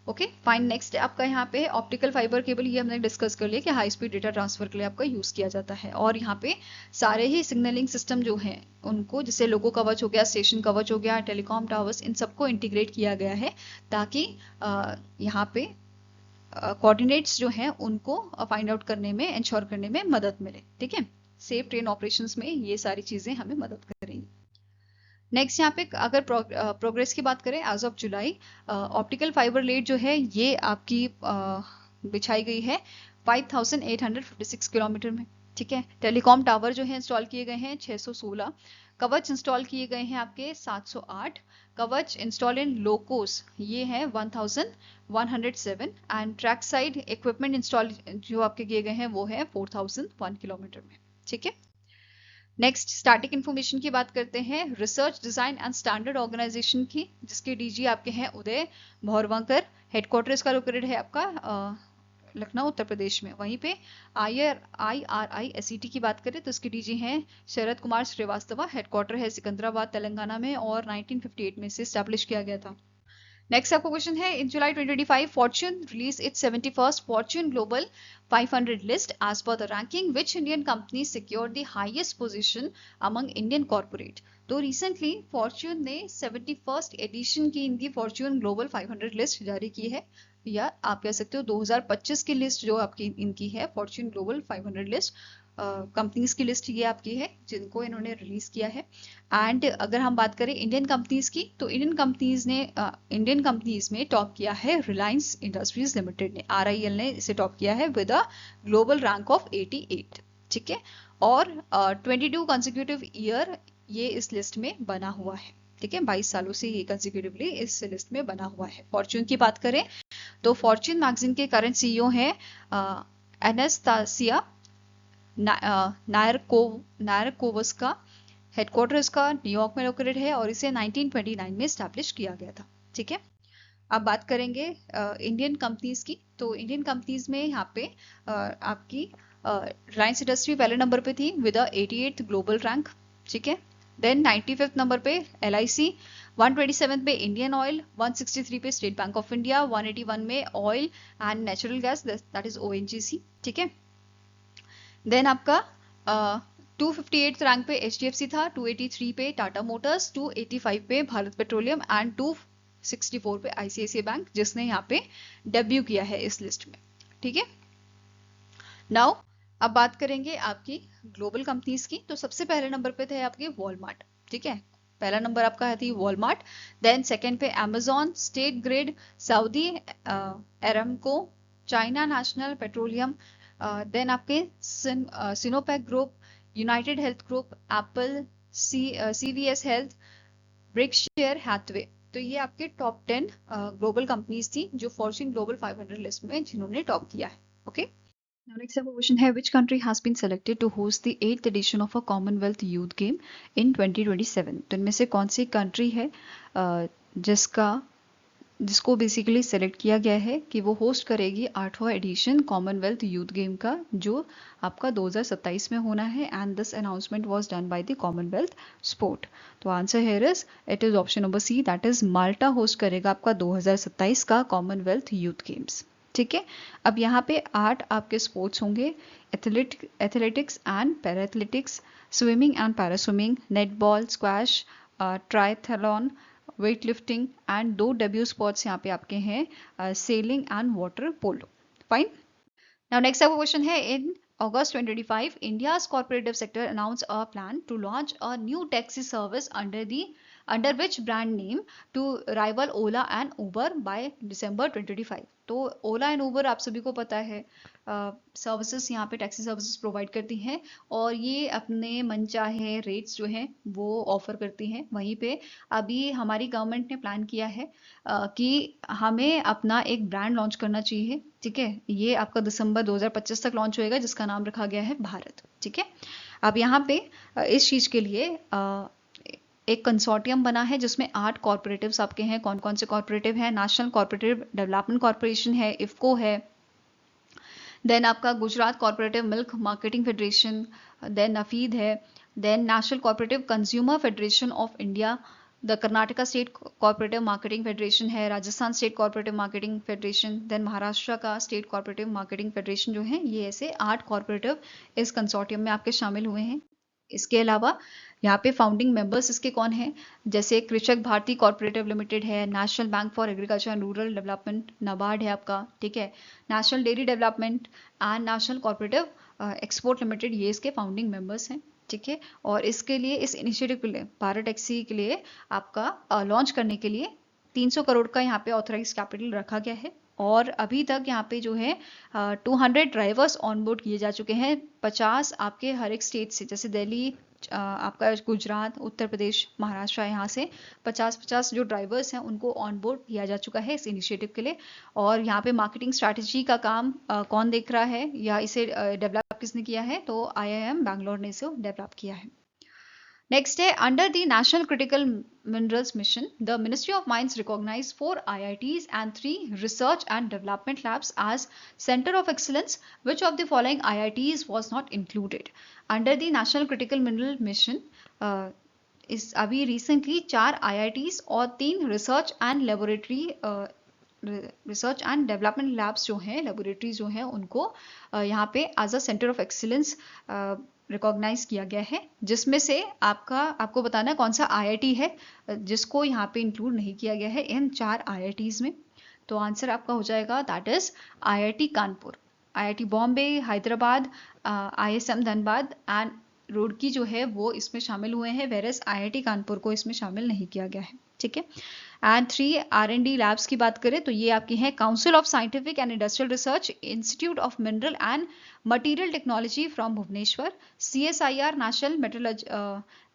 ओके फाइन। नेक्स्ट आपका यहाँ पे ऑप्टिकल फाइबर केबल, ये हमने डिस्कस कर लिया कि हाई स्पीड डेटा ट्रांसफर के लिए आपका यूज किया जाता है। और यहाँ पे सारे ही सिग्नलिंग सिस्टम जो है उनको, जैसे लोको कवच हो गया, स्टेशन कवच हो गया, टेलीकॉम टावर्स, इन सबको इंटीग्रेट किया गया है ताकि यहाँ पे कोऑर्डिनेट्स जो हैं उनको फाइंड आउट करने में, इंश्योर करने में मदद मिले, ठीक है। सेफ ट्रेन ऑपरेशंस में ये सारी चीजें हमें मदद करेंगी। नेक्स्ट यहाँ पे अगर प्रोग्रेस की बात करें as of July, optical fibre laid जो है ये आपकी बिछाई गई है 5856 किलोमीटर में, ठीक है। टेलीकॉम टावर जो है इंस्टॉल किए गए हैं 616, कवच इंस्टॉल किए गए हैं आपके 708, कवच इंस्टॉल इन लोकोस ये है 1107, and track side equipment install जो आपके किए गए हैं वो है 4001 किलोमीटर में। ठीक है। नेक्स्ट स्टैटिक इन्फॉर्मेशन की बात करते हैं, Research Design and Standard Organisation की, जिसके डीजी आपके हैं उदय भोरवंकर, हेडक्वार्टर इसका लोकेटेड है आपका लखनऊ उत्तर प्रदेश में। वहीं पे IRI SET की बात करें तो इसके डीजी हैं शरद कुमार श्रीवास्तव, हेडक्वार्टर है सिकंदराबाद तेलंगाना में और 1958 में से स्टैब्लिश किया गया था। नेक्स्ट आपका क्वेश्चन है, in July 2025 Fortune release its 71st Fortune Global 500 list as per the ranking which Indian company secured the highest position among Indian corporate. तो रिसेंटली फॉर्च्यून ने 71st एडिशन की इनकी फॉर्च्यून ग्लोबल 500 लिस्ट जारी की है, या आप कह सकते हो 2025 की लिस्ट जो आपकी इनकी है फॉर्च्यून ग्लोबल 500 लिस्ट कंपनीज की लिस्ट ये आपकी है जिनको इन्होंने रिलीज किया है। एंड अगर हम बात करें इंडियन कंपनीज की, तो इंडियन कंपनीज में टॉप किया है रिलायंस इंडस्ट्रीज लिमिटेड ने, RIL ने इसे टॉप किया है with a global rank of 88। ठीक है। और 22 कंसेक्यूटिव ईयर ये इस लिस्ट में बना हुआ है। ठीक है, 22 सालों से ये कंसेक्यूटिवली इस लिस्ट में बना हुआ है। फॉर्च्यून की बात करें तो फॉर्च्यून मैगजीन के करंट CEO हैं एनास्तासिया नायरकोवस्का, हेडक्वार्टर इसका न्यूयॉर्क में लोकेटेड है और इसे 1929 में स्टैब्लिश किया गया था। ठीक है। अब बात करेंगे इंडियन कंपनीज की, तो इंडियन कंपनीज में यहाँ पे आपकी रिलायंस इंडस्ट्री पहले नंबर पे थी विद 88th ग्लोबल रैंक। ठीक है। देन 95th नंबर पे LIC, 127 पे इंडियन ऑयल, 163 पे स्टेट बैंक ऑफ इंडिया, 181 में oil and natural gas that is ONGC। ठीक है। देन आपका 258 रैंक पे HDFC था, 283 पे टाटा मोटर्स, 285 पे भारत पेट्रोलियम एंड 264 पे ICICI बैंक, जिसने यहाँ पे डेब्यू किया है इस लिस्ट में। ठीक है। नाउ अब बात करेंगे आपकी ग्लोबल कंपनीज की, तो सबसे पहले नंबर पे थे आपके वॉलमार्ट। ठीक है, पहला नंबर आपका है थी वॉलमार्ट। देन सेकंड पे Amazon, state grid, Saudi Aramco, China national petroleum, then आपके Sinopec group, United Health group, Apple, CVS health, Berkshire Hathaway. तो ये आपके टॉप 10 ग्लोबल कंपनीज थी जो फॉर्च्यून ग्लोबल 500 लिस्ट में जिन्होंने टॉप किया है। Okay. Now next up question है, which country has been selected to host the 8th edition of a Commonwealth Youth Game in 2027? तो इनमें से कौन सी कंट्री है जिसको बेसिकली सेलेक्ट किया गया है कि वो होस्ट करेगी 8वां एडिशन कॉमनवेल्थ यूथ गेम का, जो आपका 2027 में होना है, and this announcement was done by the commonwealth sport. तो answer here is it is option number C, that is Malta host करेगा आपका 2027 का कॉमनवेल्थ यूथ गेम्स। ठीक है। अब यहाँ पे 8 आपके स्पोर्ट्स होंगे, athletics and para athletics, swimming and para swimming, netball, squash, triathlon, weight lifting and 2 W sports यहाँ पे आपके हैं, selling and water polo. Fine. Now next आपका क्वेश्चन है, इन August 2025, India's corporative sector announced a plan to launch a new taxi service under which brand name to rival Ola and Uber by December 2025। तो ओला and उबर आप सभी को पता है services यहाँ पे टैक्सी सर्विसेज प्रोवाइड करती हैं और ये अपने मनचाहे रेट्स जो हैं वो ऑफर करती हैं। वहीं पे अभी हमारी गवर्नमेंट ने प्लान किया है कि हमें अपना एक ब्रांड लॉन्च करना चाहिए। ठीक है, ये आपका दिसंबर 2025 तक लॉन्च होएगा, जिसका नाम रखा गया है भारत। ठीक है। अब यहाँ पे इस चीज के लिए एक कंसोर्टियम बना है जिसमें 8 कॉर्पोरेटिव्स आपके हैं। कौन कौन से कॉर्पोरेटिव हैं? नेशनल कॉर्पोरेटिव डेवलपमेंट कॉर्पोरेशन है, इफ्को है, देन आपका Gujarat cooperative milk marketing federation, then NAFED है, then national cooperative consumer federation of India, the Karnataka state cooperative marketing federation है, Rajasthan state cooperative marketing federation, then Maharashtra का स्टेट कॉर्पोरेटिव मार्केटिंग फेडरेशन जो है, ये ऐसे 8 कॉर्पोरेटिव इस कंसोर्टियम में आपके शामिल हुए हैं। इसके अलावा यहाँ पे फाउंडिंग मेंबर्स इसके कौन हैं? जैसे कृषक भारती कॉर्पोरेटिव लिमिटेड है, national bank for agriculture and rural development NABARD है आपका। ठीक है, national dairy development and national corporative export limited, ये इसके फाउंडिंग मेंबर्स हैं। ठीक है, और इसके लिए इस इनिशिएटिव के लिए भारत टैक्सी के लिए आपका लॉन्च करने के लिए 300 करोड़ का यहाँ पे ऑथराइज कैपिटल रखा गया है और अभी तक यहाँ पे जो है 200 ड्राइवर्स ऑन बोर्ड किए जा चुके हैं, 50 आपके हर एक स्टेट से, जैसे दिल्ली, आपका गुजरात, उत्तर प्रदेश, महाराष्ट्र, यहाँ से 50-50 जो ड्राइवर्स हैं उनको ऑन बोर्ड किया जा चुका है इस इनिशिएटिव के लिए। और यहाँ पे मार्केटिंग स्ट्रैटेजी का काम कौन देख रहा है या इसे डेवलप किसने किया है, तो IIM बैंगलोर ने इसे डेवलप किया है। नेक्स्ट है, under the National Critical Minerals Mission the ministry of Mines recognise 4 IITs and 3 research and development labs as center of excellence. Which of the following IITs was not included? Under the national critical mineral mission, इस अभी recently 4 IITs और 3 research and development labs जो हैं, laboratories जो हैं, उनको यहाँ पे as a centre of excellence recognise किया गया है, जिसमें से आपको बताना है कौन सा IIT है जिसको यहाँ पे इंक्लूड नहीं किया गया है इन 4 IITs में। तो आंसर आपका हो जाएगा that is IIT Kanpur, IIT Bombay, Hyderabad, ISM Dhanbad and Roorkee जो है वो इसमें शामिल हुए हैं, वेरस IIT कानपुर को इसमें शामिल नहीं किया गया है। ठीक है, एंड 3 R&D लैब्स की बात करें तो ये आपकी हैं Council of Scientific and Industrial Research, Institute of Mineral and Material Technology from Bhubaneswar, CSIR National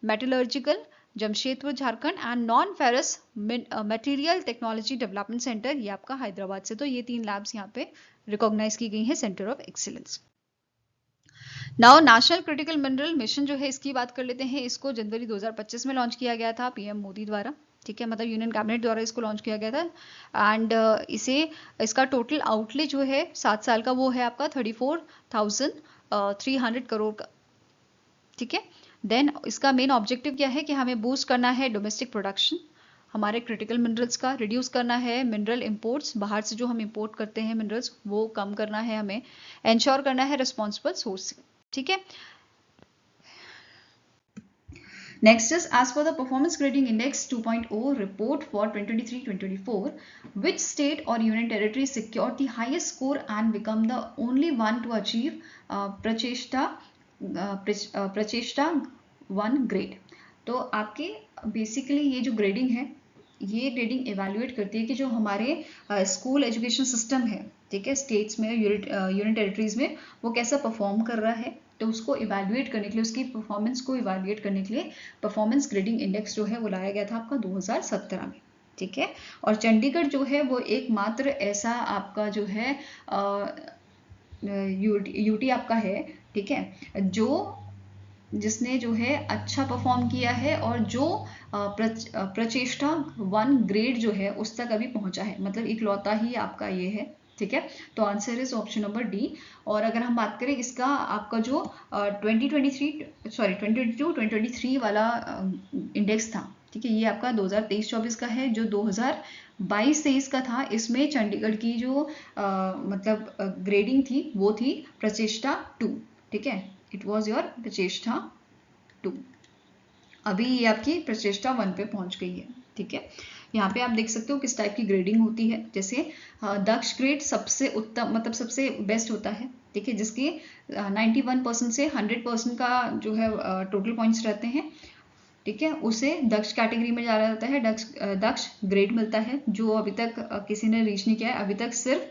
Metallurgical Jamshedpur Jharkhand and non ferrous material technology development centre, ये आपका हैदराबाद से। तो ये 3 लैब्स यहाँ पे रिकॉग्नाइज की गई हैं centre of excellence. Now national critical mineral mission जो है इसकी बात कर लेते हैं। इसको जनवरी 2025 में लॉन्च किया गया था PM मोदी द्वारा। ठीक है, मतलब यूनियन कैबिनेट द्वारा इसको लॉन्च किया गया था। एंड इसका टोटल आउटले जो है 7 साल का वो है आपका 34,300 करोड़ का। ठीक है, देन इसका मेन ऑब्जेक्टिव क्या है कि हमें बूस्ट करना है डोमेस्टिक प्रोडक्शन, हमारे क्रिटिकल मिनरल्स का रिड्यूस करना है, मिनरल इंपोर्ट्स, बाहर से जो हम इंपोर्ट करते हैं मिनरल्स वो कम करना है, हमें एंश्योर करना है रिस्पॉन्सिबल सोर्सिंग। ठीक है, next is, as per the performance grading index 2.0 report for 2023-2024, which state or union territory secured the highest score and become the only one to achieve प्रचेष्टा 1 grade. तो आपके बेसिकली ये जो grading है, ये grading evaluate करती है कि जो हमारे स्कूल एजुकेशन सिस्टम है, ठीक है, स्टेट्स में, यूनियन टेरिटरीज में, वो कैसा परफॉर्म कर रहा है। तो उसको इवैल्यूएट करने के लिए, उसकी परफॉर्मेंस को इवैल्यूएट करने के लिए परफॉर्मेंस ग्रेडिंग इंडेक्स जो है वो लाया गया था आपका 2017 में। ठीक है, और चंडीगढ़ जो है वो एकमात्र ऐसा आपका जो है यूटी आपका है, ठीक है, जिसने जो है अच्छा परफॉर्म किया है और जो प्रचेष्टा 1 ग्रेड जो है उस तक अभी पहुंचा है, मतलब इकलौता ही आपका ये है। ठीक है, तो answer is option number D. और अगर हम बात करें इसका आपका जो 2022-2023 वाला इंडेक्स था, ठीक है, ये आपका 2023-24 का है। जो 2022-23 का था, इसमें चंडीगढ़ की जो मतलब ग्रेडिंग थी वो थी प्रचेष्टा 2। ठीक है, इट वॉज योर प्रचेष्टा 2। अभी ये आपकी प्रचेष्टा 1 पे पहुंच गई है। ठीक है, यहाँ पे आप देख सकते हो किस टाइप की ग्रेडिंग होती है। जैसे दक्ष ग्रेड सबसे उत्तम, मतलब सबसे बेस्ट होता है। ठीक है, जिसके 91% से 100% का जो है टोटल पॉइंट्स रहते हैं। ठीक है, उसे दक्ष कैटेगरी में डाला जाता है, दक्ष ग्रेड मिलता है, जो अभी तक किसी ने रीच नहीं किया है। अभी तक सिर्फ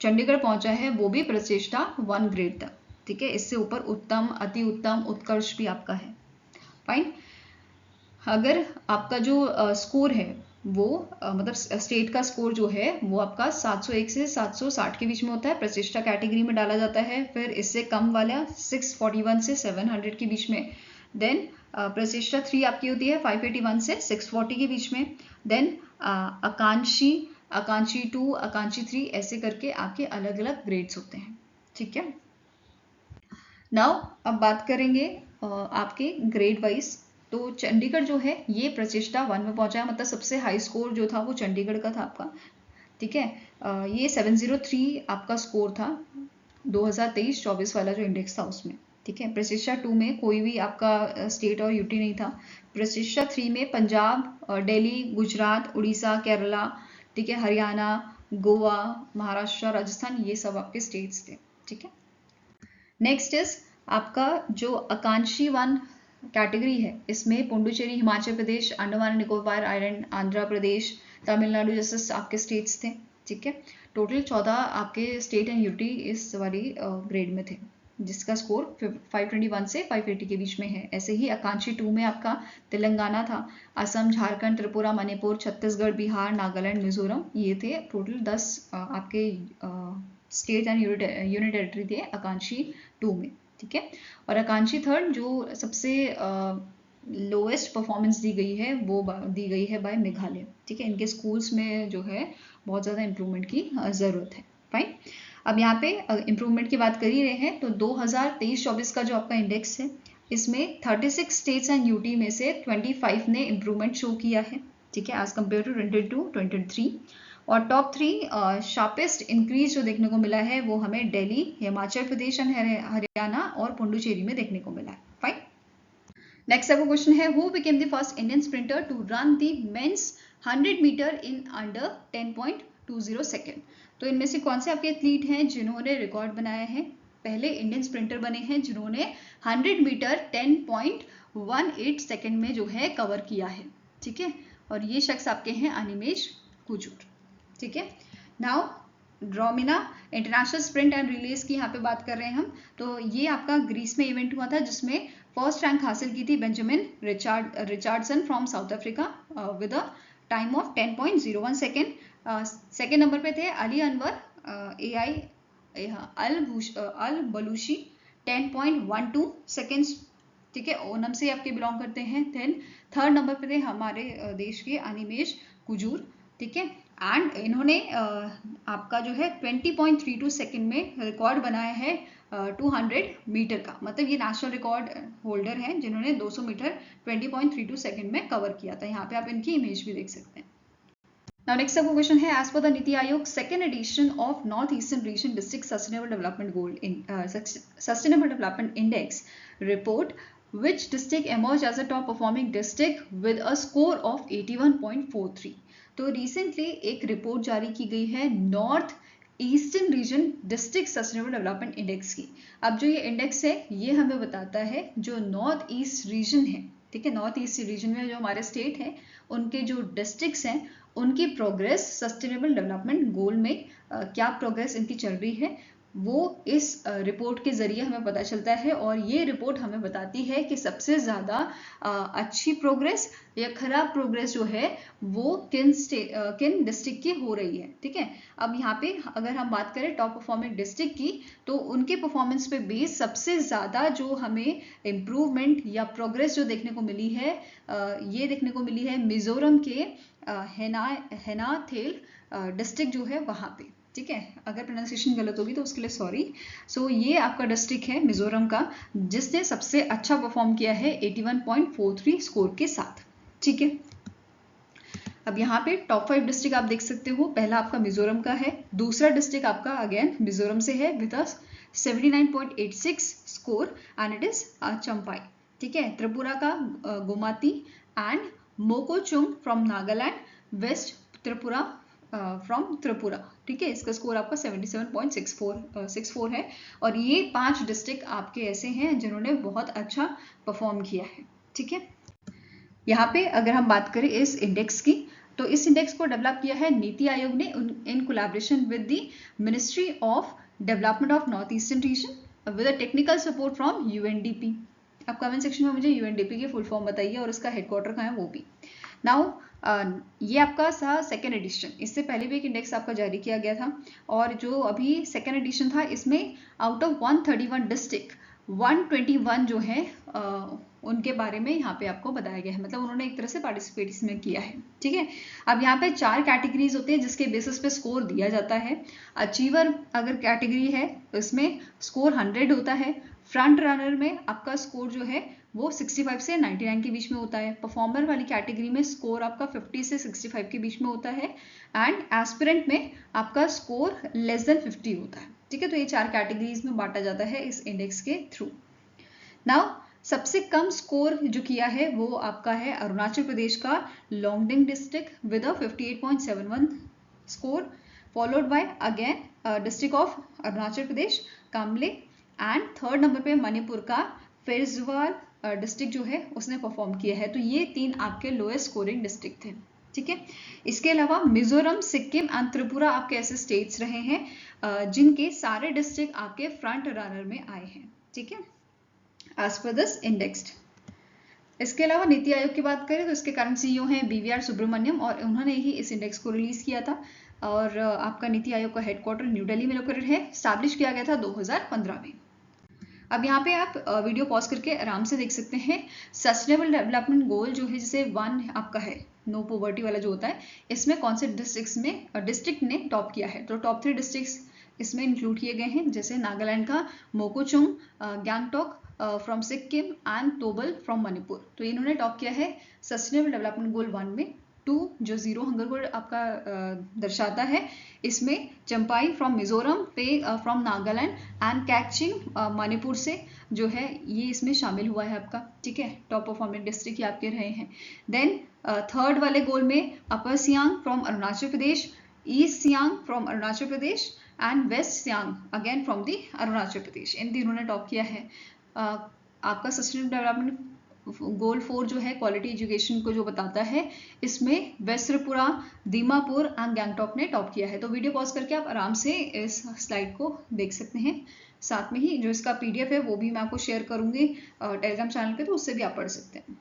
चंडीगढ़ पहुंचा है, वो भी प्रचेष्टा 1 ग्रेड तक। ठीक है, इससे ऊपर उत्तम, अति उत्तम, उत्कर्ष भी आपका है। फाइन। अगर आपका जो स्कोर है वो मतलब स्टेट का स्कोर जो है वो आपका 701 से 760 के बीच में होता है, प्रचेष्टा कैटेगरी में डाला जाता है। फिर इससे कम वाला 641 से 700 के बीच में। देन प्रचेष्टा 3 आपकी होती है 581 से 640 के बीच में। देन आकांक्षी 2, आकांक्षी 3, ऐसे करके आपके अलग अलग ग्रेड्स होते हैं। ठीक है, नाउ अब बात करेंगे आपके ग्रेड वाइज। तो चंडीगढ़ जो है ये प्रचेष्टा 1 में पहुंचा है, मतलब सबसे हाई स्कोर जो था वो चंडीगढ़ का था आपका। ठीक है, ये 703 आपका स्कोर था 2023-24 वाला जो इंडेक्स था उसमें। ठीक है, प्रचेष्टा 2 में कोई भी आपका स्टेट और यूटी नहीं था। प्रचेष्टा 3 में पंजाब, दिल्ली, गुजरात, उड़ीसा, केरला, ठीक है, हरियाणा, गोवा, महाराष्ट्र, राजस्थान, ये सब आपके स्टेट्स थे। ठीक है, नेक्स्ट इज आपका जो आकांक्षी 1 कैटेगरी है, इसमें पुडुचेरी, हिमाचल प्रदेश, अंडमान निकोबार आइलैंड, आंध्र प्रदेश, तमिलनाडु जैसे आपके स्टेट्स थे। ठीक है। टोटल 14 आपके स्टेट एंड यूटी इस वाली ग्रेड में थे, जिसका स्कोर 521 से 580 के बीच में है। ऐसे ही आकांक्षी 2 में आपका तेलंगाना था, असम, झारखंड, त्रिपुरा, मणिपुर, छत्तीसगढ़, बिहार, नागालैंड, मिजोरम, ये थे टोटल 10 आपके स्टेट एंड यूनियन टेरिटरी थे आकांक्षी 2 में, ठीक है। और आकांक्षी 3 जो सबसे लोएस्ट परफॉर्मेंस दी गई है वो दी गई है बाय मेघालय, ठीक है। इनके स्कूल्स में जो है बहुत ज़्यादा इम्प्रूवमेंट की ज़रूरत है। फाइन, अब यहाँ पे इम्प्रूवमेंट की बात कर ही रहे हैं तो 2023-24 का जो आपका इंडेक्स है इसमें 36 स्टेट्स एंड यूटी में से 25 ने इम्प्रूवमेंट शो किया है, ठीक है, एज कम्पेयर टू 22-23। और टॉप 3 शार्पेस्ट इंक्रीज जो देखने को मिला है वो हमें दिल्ली, हिमाचल प्रदेश एंड हरियाणा और पुडुचेरी में देखने को मिला है। फाइन, नेक्स्ट आपका क्वेश्चन है, who became the first Indian sprinter to run the men's 100 metre in under 10.20 second. तो इनमें से कौन से आपके एथलीट हैं जिन्होंने रिकॉर्ड बनाया है? पहले इंडियन स्प्रिंटर बने हैं जिन्होंने 100 मीटर 10.18 सेकेंड में जो है कवर किया है, ठीक है। और ये शख्स आपके हैं अनिमेश कुजूर, ठीक है। Now Dromia international sprint and relays की यहाँ पे बात कर रहे हैं हम, तो ये आपका ग्रीस में इवेंट हुआ था जिसमें फर्स्ट रैंक हासिल की थी Benjamin Richardson from south Africa with a time of 10.01 second. Second number पे थे अली अनवर अल बलूशी 10.12 सेकेंड्स, ठीक है, ओनम से आपके बिलोंग करते हैं। देन थर्ड नंबर पे थे हमारे देश के अनिमेश कुजूर, ठीक है। एंड इन्होंने आपका जो है 20.32 सेकेंड में रिकॉर्ड बनाया है 200 मीटर का, मतलब ये नेशनल रिकॉर्ड होल्डर हैं जिन्होंने 200 मीटर 20.32 सेकेंड में कवर किया था। यहाँ पे आप इनकी इमेज भी देख सकते हैं। Now next आपका क्वेश्चन है, as per the NITI Aayog second edition of north eastern region district sustainable development goal in sustainable development index report which district emerged as a top performing district with a score of 81.43। तो recently एक report जारी की गई है north eastern region district sustainable development index की। अब जो ये इंडेक्स है ये हमें बताता है जो नॉर्थ ईस्ट रीजन है, ठीक है, नॉर्थ ईस्ट रीजन में जो हमारे स्टेट हैं उनके जो डिस्ट्रिक्ट्स हैं उनकी प्रोग्रेस सस्टेनेबल डेवलपमेंट गोल में क्या प्रोग्रेस इनकी चल रही है वो इस रिपोर्ट के जरिए हमें पता चलता है। और ये रिपोर्ट हमें बताती है कि सबसे ज़्यादा अच्छी प्रोग्रेस या खराब प्रोग्रेस जो है वो किन डिस्ट्रिक्ट की हो रही है, ठीक है। अब यहाँ पे अगर हम बात करें टॉप परफॉर्मिंग डिस्ट्रिक्ट की तो उनके परफॉर्मेंस पे बेस सबसे ज़्यादा जो हमें इम्प्रूवमेंट या प्रोग्रेस जो देखने को मिली है ये देखने को मिली है मिजोरम के हेनाथेल डिस्ट्रिक्ट जो है वहाँ पे, ठीक है। अगर प्रोनाउंसिएशन गलत होगी तो उसके लिए सॉरी। सो ये आपका डिस्ट्रिक्ट है मिजोरम का जिसने सबसे अच्छा परफॉर्म किया है 81.43 स्कोर के साथ, ठीक है। अब यहाँ पे टॉप 5 डिस्ट्रिक्ट आप देख सकते हो, पहला आपका मिजोरम का है, दूसरा डिस्ट्रिक्ट आपका अगेन मिजोरम से है with 79.86 score and it is Champhai, ठीक है। त्रिपुरा का Gomati and Mokokchung from Nagaland, west Tripura from Tripura, ठीक है, इसका स्कोर आपका 77.64 है। और ये 5 डिस्ट्रिक्ट आपके ऐसे हैं जिन्होंने बहुत अच्छा परफॉर्म किया है, ठीक है। यहाँ पे अगर हम बात करें इस इंडेक्स की तो इस इंडेक्स को डेवलप किया है नीति आयोग ने in collaboration with the ministry of development of north eastern region with a technical support from UNDP. आप कमेंट सेक्शन में मुझे यूएनडीपी की फुल फॉर्म बताइए और उसका हेडक्वार्टर कहाँ है वो भी। नाउ ये आपका था सेकेंड एडिशन, इससे पहले भी एक इंडेक्स आपका जारी किया गया था और जो अभी सेकेंड एडिशन था इसमें आउट ऑफ 131 डिस्ट्रिक्ट 121 जो है उनके बारे में यहाँ पे आपको बताया गया है, मतलब उन्होंने एक तरह से पार्टिसिपेट इसमें किया है, ठीक है। अब यहाँ पे 4 कैटेगरीज होते हैं जिसके बेसिस पे स्कोर दिया जाता है। अचीवर अगर कैटेगरी है तो इसमें स्कोर 100 होता है। फ्रंट रनर में आपका स्कोर जो है वो 65 से 99 के बीच में होता है। परफॉर्मर वाली कैटेगरी में स्कोर आपका 50 से 65 के बीच में होता है एंड एस्पिरेंट में आपका स्कोर लेस देन 50 होता है, ठीक है। तो ये 4 कैटेगरीज में बांटा जाता है इस इंडेक्स के थ्रू। नाउ सबसे कम स्कोर जो किया है वो आपका है अरुणाचल प्रदेश का Longding district with 58.71 score, followed by again district of Arunachal Pradesh Kamle and third number पे मणिपुर का फेरजवाल डिस्ट्रिक्ट जो है उसने परफॉर्म किया है। तो ये 3 आपके लोएस्ट स्कोरिंग डिस्ट्रिक्ट थे, ठीक है। इसके अलावा मिजोरम, सिक्किम एंड त्रिपुरा आपके ऐसे स्टेट्स रहे हैं जिनके सारे डिस्ट्रिक्ट आपके फ्रंट रनर में आए हैं। ठीक है, एज पर दिस इंडेक्स्ड। इसके अलावा नीति आयोग की बात करें तो इसके करंट सीईओ हैं BVR सुब्रमण्यम, और उन्होंने ही इस इंडेक्स को रिलीज किया था। और आपका नीति आयोग का हेडक्वार्टर न्यू दिल्ली में लोकेटेड है, स्टैब्लिश किया गया था 2015 में। अब यहाँ पे आप वीडियो पॉज करके आराम से देख सकते हैं। सस्टेनेबल डेवलपमेंट गोल जो है, जैसे 1 आपका है नो पॉवर्टी वाला जो होता है, इसमें कौन से डिस्ट्रिक्ट ने टॉप किया है, तो टॉप 3 डिस्ट्रिक्ट्स इसमें इंक्लूड किए गए हैं, जैसे नागालैंड का Mokokchung, Gangtok from Sikkim and Thoubal from Manipur. तो इन्होंने टॉप किया है सस्टेनेबल डेवलपमेंट गोल 1 में। 2 जो जीरो हंगर गोल आपका दर्शाता है, इसमें चंपाई फ्रॉम मिजोरम, पे from Nagaland and catching Manipur से जो है ये इसमें शामिल हुआ है आपका। ठीक है, टॉप परफॉर्मिंग डिस्ट्रिक्ट ये आपके रहे हैं। देन थर्ड वाले गोल में upper Siang from Arunachal Pradesh, east Siang from Arunachal Pradesh and west Siang again from the Arunachal Pradesh, इन तीनों ने टॉप किया है। आपका सस्टेनेबल डेवलपमेंट गोल 4 जो है क्वालिटी एजुकेशन को जो बताता है, इसमें वेस्ट त्रिपुरा, दीमापुर एंड गैंगटॉक ने टॉप किया है। तो वीडियो पॉज करके आप आराम से इस स्लाइड को देख सकते हैं। साथ में ही जो इसका PDF है वो भी मैं आपको शेयर करूंगी टेलीग्राम चैनल पे, तो उससे भी आप पढ़ सकते हैं।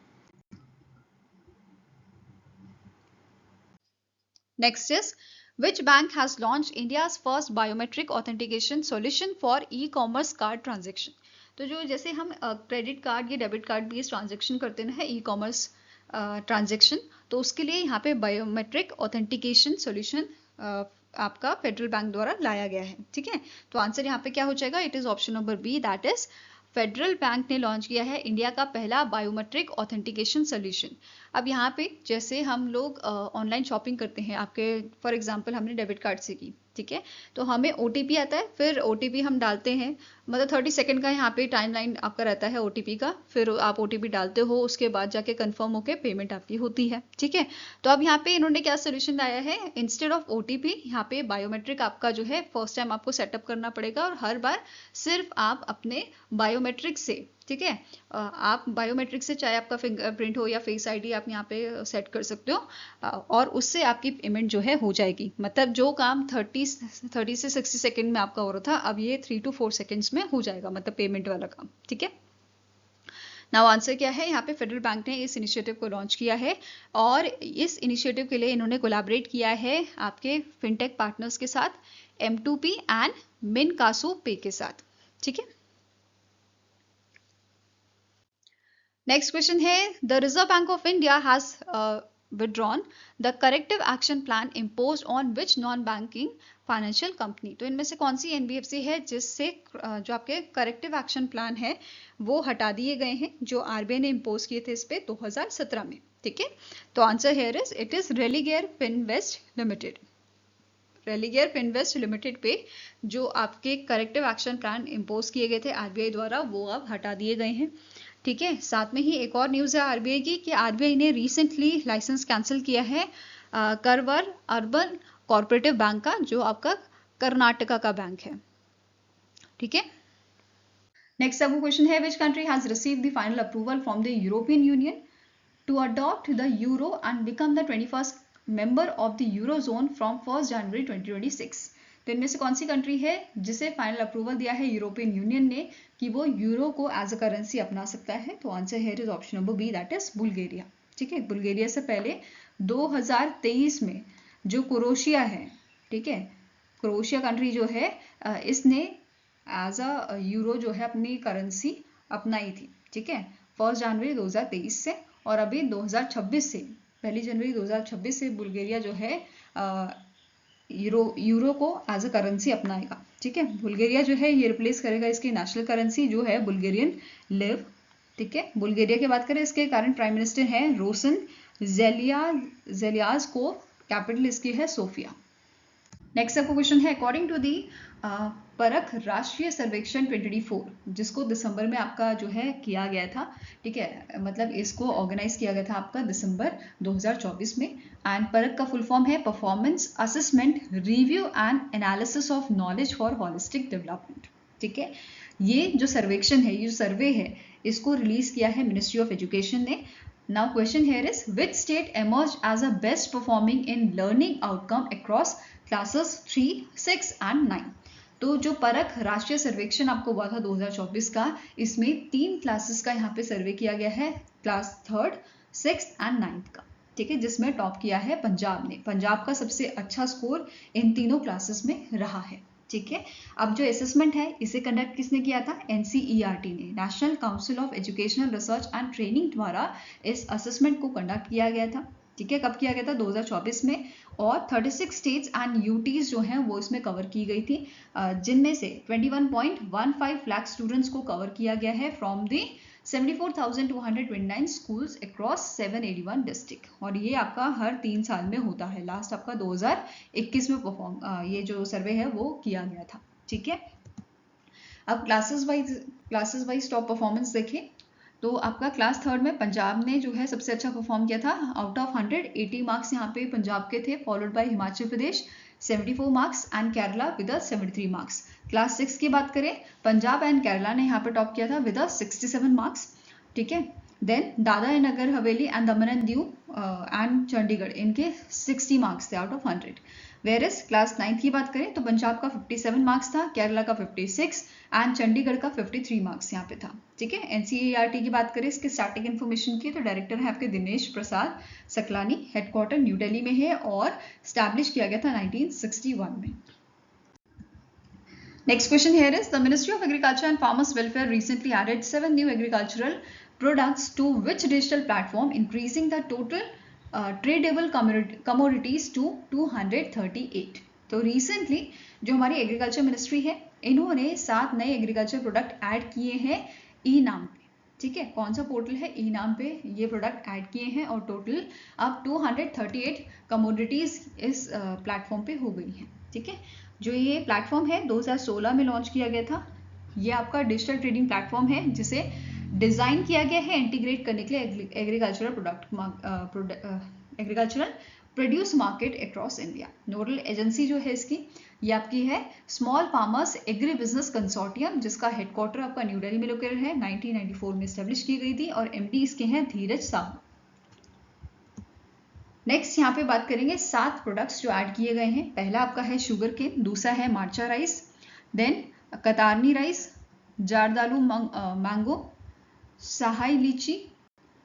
Next is which bank has launched India's first biometric authentication solution for e-commerce card transaction? तो जो जैसे हम क्रेडिट कार्ड या डेबिट कार्ड बेस्ड ट्रांजेक्शन करते हैं ई-कॉमर्स ट्रांजेक्शन, तो उसके लिए यहाँ पे बायोमेट्रिक ऑथेंटिकेशन सॉल्यूशन आपका फेडरल बैंक द्वारा लाया गया है। ठीक है, तो आंसर यहाँ पे क्या हो जाएगा, it is option number B, that is Federal Bank ने लॉन्च किया है इंडिया का पहला बायोमेट्रिक ऑथेंटिकेशन सॉल्यूशन। अब यहाँ पे जैसे हम लोग ऑनलाइन शॉपिंग करते हैं, आपके फॉर एग्जांपल हमने डेबिट कार्ड से की, ठीक है, तो हमें OTP आता है, फिर OTP हम डालते हैं, मतलब 30 सेकंड का यहाँ पे टाइमलाइन आपका रहता है OTP का, फिर आप OTP डालते हो, उसके बाद जाके कंफर्म होके पेमेंट आपकी होती है। ठीक है, तो अब यहाँ पे इन्होंने क्या सोल्यूशन लाया है, इंस्टेड ऑफ OTP यहाँ पे बायोमेट्रिक आपका जो है फर्स्ट टाइम आपको सेटअप करना पड़ेगा, और हर बार सिर्फ आप अपने बायोमेट्रिक से, ठीक है, आप बायोमेट्रिक से चाहे आपका फिंगरप्रिंट हो या फेस ID आप यहाँ पे सेट कर सकते हो, और उससे आपकी पेमेंट जो है हो जाएगी। मतलब जो काम 30 से 60 सेकंड में आपका हो रहा था, अब ये 3 to 4 सेकंड्स में हो जाएगा, मतलब पेमेंट वाला काम। ठीक है, नाउ आंसर क्या है, यहाँ पे फेडरल बैंक ने इस इनिशिएटिव को लॉन्च किया है, और इस इनिशिएटिव के लिए इन्होंने कोलैबोरेट किया है आपके फिनटेक पार्टनर्स के साथ, M2P एंड मिनकासो पे के साथ। ठीक है, नेक्स्ट क्वेश्चन है, the reserve bank of India has withdrawn the corrective action plan imposed on which non-banking financial company? तो इनमें से कौन सी NBFC है जिससे जो आपके करेक्टिव एक्शन प्लान है वो हटा दिए गए हैं, जो RBI ने इम्पोज किए थे इस पे 2017 में। ठीक है, तो answer here is it is Religare Finvest limited. Religare Finvest limited पे जो आपके करेक्टिव एक्शन प्लान इम्पोज किए गए थे RBI द्वारा, वो अब हटा दिए गए हैं। ठीक है, साथ में ही एक और न्यूज़ है RBI की कि RBI ने रिसेंटली लाइसेंस कैंसिल किया है करवर अर्बन कोऑपरेटिव बैंक का, जो आपका कर्नाटका का बैंक है। ठीक है, नेक्स्ट अब क्वेश्चन है, which country has received the final approval from the European Union to adopt the euro and become the 21st member of the euro zone from 1 January 2026? तो इनमें से कौन सी कंट्री है जिसे फाइनल अप्रूवल दिया है यूरोपियन यूनियन ने कि वो यूरो को एज अ करेंसी अपना सकता है? तो answer here is option number B, that is Bulgaria. ठीक है, बुल्गारिया से पहले 2023 में जो क्रोएशिया है, ठीक है, क्रोएशिया कंट्री जो है इसने एज अ यूरो जो है अपनी करेंसी अपनाई थी। ठीक है, 1 जनवरी 2023 से, और अभी 2026 से 1 जनवरी 2026 से बुल्गारिया जो है यूरो को एज अ करेंसी अपनाएगा। ठीक है, बुल्गारिया जो है ये रिप्लेस करेगा इसकी नेशनल करेंसी जो है बुल्गारियन लिव। ठीक है, बुल्गारिया की बात करें, इसके करंट प्राइम मिनिस्टर हैं रोसन ज़ेलियाज़कोव, कैपिटल इसकी है सोफिया। नेक्स्ट आपको क्वेश्चन है, अकॉर्डिंग टू दी परख राष्ट्रीय सर्वेक्षण 2024, जिसको दिसंबर में आपका जो है किया गया था, ठीक है, मतलब इसको ऑर्गेनाइज किया गया था आपका दिसंबर 2024 में, एंड परख का फुल फॉर्म है performance assessment review and analysis of knowledge for holistic development. ठीक है, ये जो सर्वेक्षण है, ये जो सर्वे है, इसको रिलीज किया है मिनिस्ट्री ऑफ एजुकेशन ने Now question here is which state emerged as a best performing in learning outcome across classes 3, 6 and 9? तो जो परख राष्ट्रीय सर्वेक्षण आपको हुआ था 2024 का, इसमें 3 क्लासेस का यहाँ पे सर्वे किया गया है, class 3rd, 6th and 9th का, ठीक है, जिसमें टॉप किया है पंजाब ने। पंजाब का सबसे अच्छा स्कोर इन तीनों क्लासेस में रहा है, ठीक है। अब जो असेसमेंट है इसे कंडक्ट किसने किया था? NCERT ने, national council of educational research and training द्वारा इस असेसमेंट को कंडक्ट किया गया था, ठीक है। कब किया गया था? 2024 में। और 36 स्टेट्स एंड यूटीज जो हैं वो इसमें कवर की गई थी, जिनमें से 21.15 लाख स्टूडेंट्स को कवर किया गया है from the 74,229 schools across 781 district. और ये आपका हर 3 साल में होता है, लास्ट आपका 2021 में ये जो सर्वे है वो किया गया था, ठीक है। अब क्लासेस वाइज टॉप परफॉर्मेंस देखें तो आपका क्लास 3rd में पंजाब ने जो है सबसे अच्छा परफॉर्म किया था। आउट ऑफ 100 80 मार्क्स यहाँ पे पंजाब के थे, followed by Himachal Pradesh 74 marks and Kerala with 73 marks. Class 6 की बात करें, पंजाब एंड केरला ने यहाँ पे टॉप किया था विद 67 मार्क्स, ठीक है। Then Dadra and Nagar Haveli and Daman and Diu and Chandigarh, इनके 60 मार्क्स थे out of 100। Virus class 9th की बात करें तो पंजाब का 57 मार्क्स था, केरला का 56 एंड चंडीगढ़ का 53 मार्क्स यहाँ पे था, ठीक है। NCERT की बात करें इसके स्टैटिक इन्फॉर्मेशन की, तो डायरेक्टर है आपके दिनेश प्रसाद सकलानी, हेडक्वार्टर न्यू दिल्ली में है और स्टैब्लिश किया गया था 1961 में। Next question here is the Ministry of Agriculture and Farmers Welfare recently added 7 new agricultural products to which digital platform, increasing the total tradable commodities to 238। तो रिसेंटली जो हमारी एग्रीकल्चर मिनिस्ट्री है इन्होंने 7 नए एग्रीकल्चर प्रोडक्ट ऐड किए हैं ई नाम पे, ठीक है। कौन सा पोर्टल है? ई नाम पे ये प्रोडक्ट ऐड किए हैं और टोटल अब 238 कमोडिटीज इस प्लेटफॉर्म पे हो गई हैं, ठीक है। जो ये प्लेटफॉर्म है 2016 में लॉन्च किया गया था। ये आपका डिजिटल ट्रेडिंग प्लेटफॉर्म है जिसे डिजाइन किया गया है इंटीग्रेट करने के लिए agricultural produce market across India. Nodal agency जो है इसकी ये आपकी है small farmers agri business consortium, जिसका हेडक्वार्टर आपका न्यू दिल्ली में लोकेटेड है, 1994 में एस्टेब्लिश की गई थी और MD इसके हैं धीरज साहू। नेक्स्ट यहाँ पे बात करेंगे 7 प्रोडक्ट्स जो ऐड किए गए हैं। पहला आपका है शुगर केन, दूसरा है मार्चा राइस, देन कतारनी राइस, जारदालू मैंगो, सहाई लीची,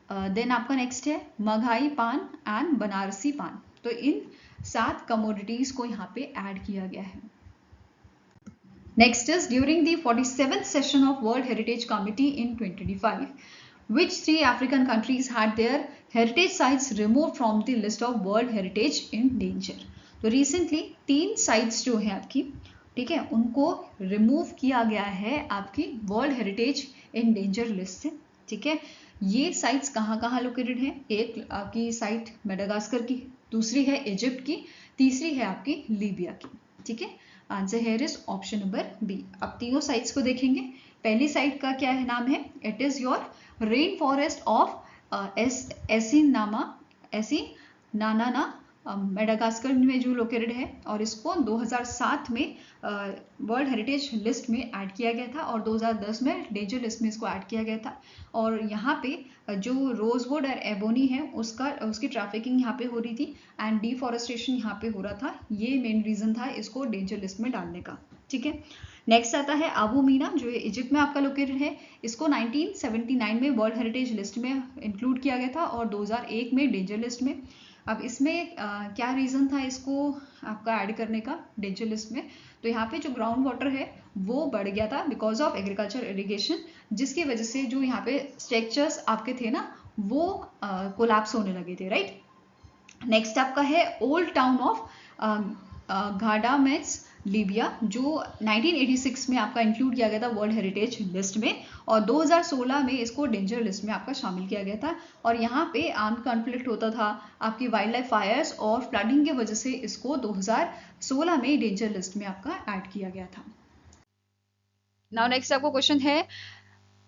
देन आपका नेक्स्ट है मघाई पान एंड बनारसी पान। तो इन 7 कमोडिटीज को यहाँ पे ऐड किया गया है। Next is during the 47th session of world heritage committee in 2025 which 3 African countries had their heritage sites removed from the list of world heritage in danger। तो recently 3 sites जो है आपकी, ठीक है, उनको रिमूव किया गया है आपकी world heritage in danger list से, ठीक है। ये साइट्स कहाँ लोकेटेड है? एक आपकी साइट मेडागास्कर की, दूसरी है इजिप्ट की, तीसरी है आपकी लीबिया की, ठीक है। Answer here is option number B. अब तीनों साइट्स को देखेंगे। पहली साइट का क्या है नाम है? It is your rain forest of Atsinanana Madagascar में जो लोकेटेड है और इसको 2007 में वर्ल्ड हेरिटेज लिस्ट में ऐड किया गया था और 2010 में डेंजर लिस्ट में इसको ऐड किया गया था। और यहाँ पे जो रोजवुड और एबोनी है उसकी ट्रैफिकिंग यहाँ पे हो रही थी एंड डिफॉरेस्टेशन यहाँ पे हो रहा था। ये मेन रीजन था इसको डेंजर लिस्ट में डालने का, ठीक है। नेक्स्ट आता है आबू मीना जो इजिप्ट में आपका लोकेटेड है। इसको 1979 में वर्ल्ड हेरिटेज लिस्ट में इंक्लूड किया गया था और 2001 में डेंजर लिस्ट में। अब इसमें क्या रीज़न था इसको आपका ऐड करने का डेंजर लिस्ट में? तो यहाँ पे जो ग्राउंड वाटर है वो बढ़ गया था बिकॉज ऑफ एग्रीकल्चर इरिगेशन, जिसकी वजह से जो यहाँ पे स्ट्रक्चर्स आपके थे ना वो कोलैप्स होने लगे थे, राइट। नेक्स्ट आपका है ओल्ड टाउन ऑफ घाडामेस लीबिया जो 1986 में आपका इंक्लूड किया गया था वर्ल्ड हेरिटेज लिस्ट में और 2016 में इसको डेंजर लिस्ट में आपका शामिल किया गया था। और यहाँ पे आर्म्ड कॉन्फ्लिक्ट होता था, आपकी वाइल्ड लाइफ फायर्स और फ्लडिंग की वजह से इसको 2016 में डेंजर लिस्ट में आपका ऐड किया गया था। नाउ नेक्स्ट आपको क्वेश्चन है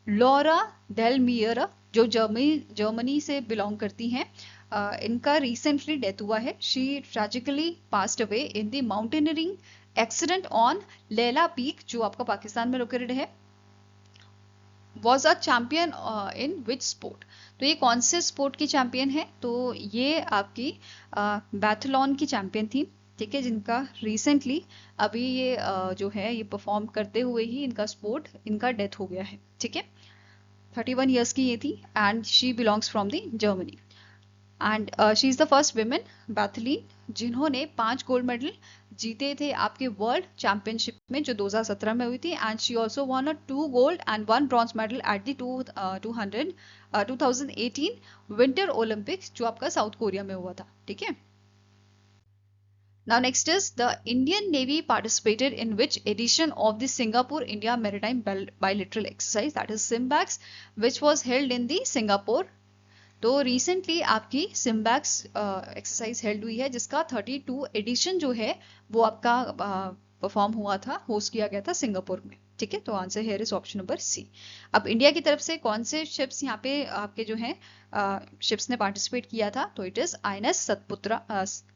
लॉरा डेल मियर जो जर्मनी से बिलोंग करती हैं। इनका रिसेंटली डेथ हुआ है। She tragically passed away in the mountaineering accident on लेला पीक जो आपका पाकिस्तान में लोकेटेड है। Was a champion in which sport? तो ये कौन से स्पोर्ट की चैंपियन है? तो ये आपकी बैथलॉन की चैंपियन थी, ठीक है, जिनका रिसेंटली अभी ये जो है ये परफॉर्म करते हुए ही इनका स्पोर्ट, इनका डेथ हो गया है, ठीक है। 31 ईयर्स की ये थी and she belongs from the Germany and she is the first women biathlete जिन्होंने 5 गोल्ड मेडल जीते थे आपके वर्ल्ड चैंपियनशिप में जो 2017 में हुई थी, and she also von a 2 gold and 1 bronze medal at the 2018 winter Olympics जो आपका साउथ कोरिया में हुआ था, ठीक है। Now next is the Indian Navy participated in which edition of the Singapore India Maritime Bilateral Exercise, that is SIMBAX, which was held in the Singapore। तो recently आपकी SIMBEX exercise held हुई है जिसका 32 एडिशन जो है वो आपका perform हुआ था, होस्ट किया गया था सिंगापुर में, ठीक है। तो answer here is option number C. अब इंडिया की तरफ से कौन से शिप्स यहाँ पे आपके जो हैं शिप्स ने पार्टिसिपेट किया था? तो it is INS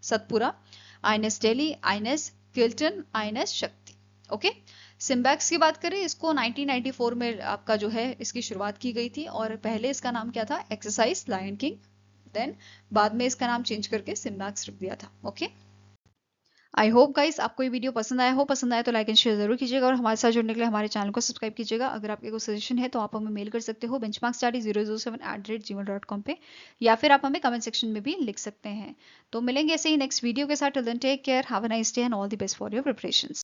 Satpura, INS Delhi, INS Kiltan, INS शक्ति, ओके। सिम्बैक्स की बात करें, इसको 1994 में आपका जो है इसकी शुरुआत की गई थी और पहले इसका नाम क्या था? एक्सरसाइज लायन किंग, देन बाद में इसका नाम चेंज करके सिम्बैक्स रख दिया था, ओके। आई होप गाइस आपको ये वीडियो पसंद आया हो, पसंद आया तो लाइक एंड शेयर जरूर कीजिएगा और हमारे साथ जुड़ने के लिए हमारे चैनल को सब्सक्राइब कीजिएगा। अगर आपके कोई सजेशन है तो आप हमें मेल कर सकते हो benchmarkstudy007@gmail.com पे, या फिर आप हमें कमेंट सेक्शन में भी लिख सकते हैं। तो मिलेंगे ऐसे ही नेक्स्ट वीडियो के साथ। Till then take care, have a nice day and all the best for your preparations.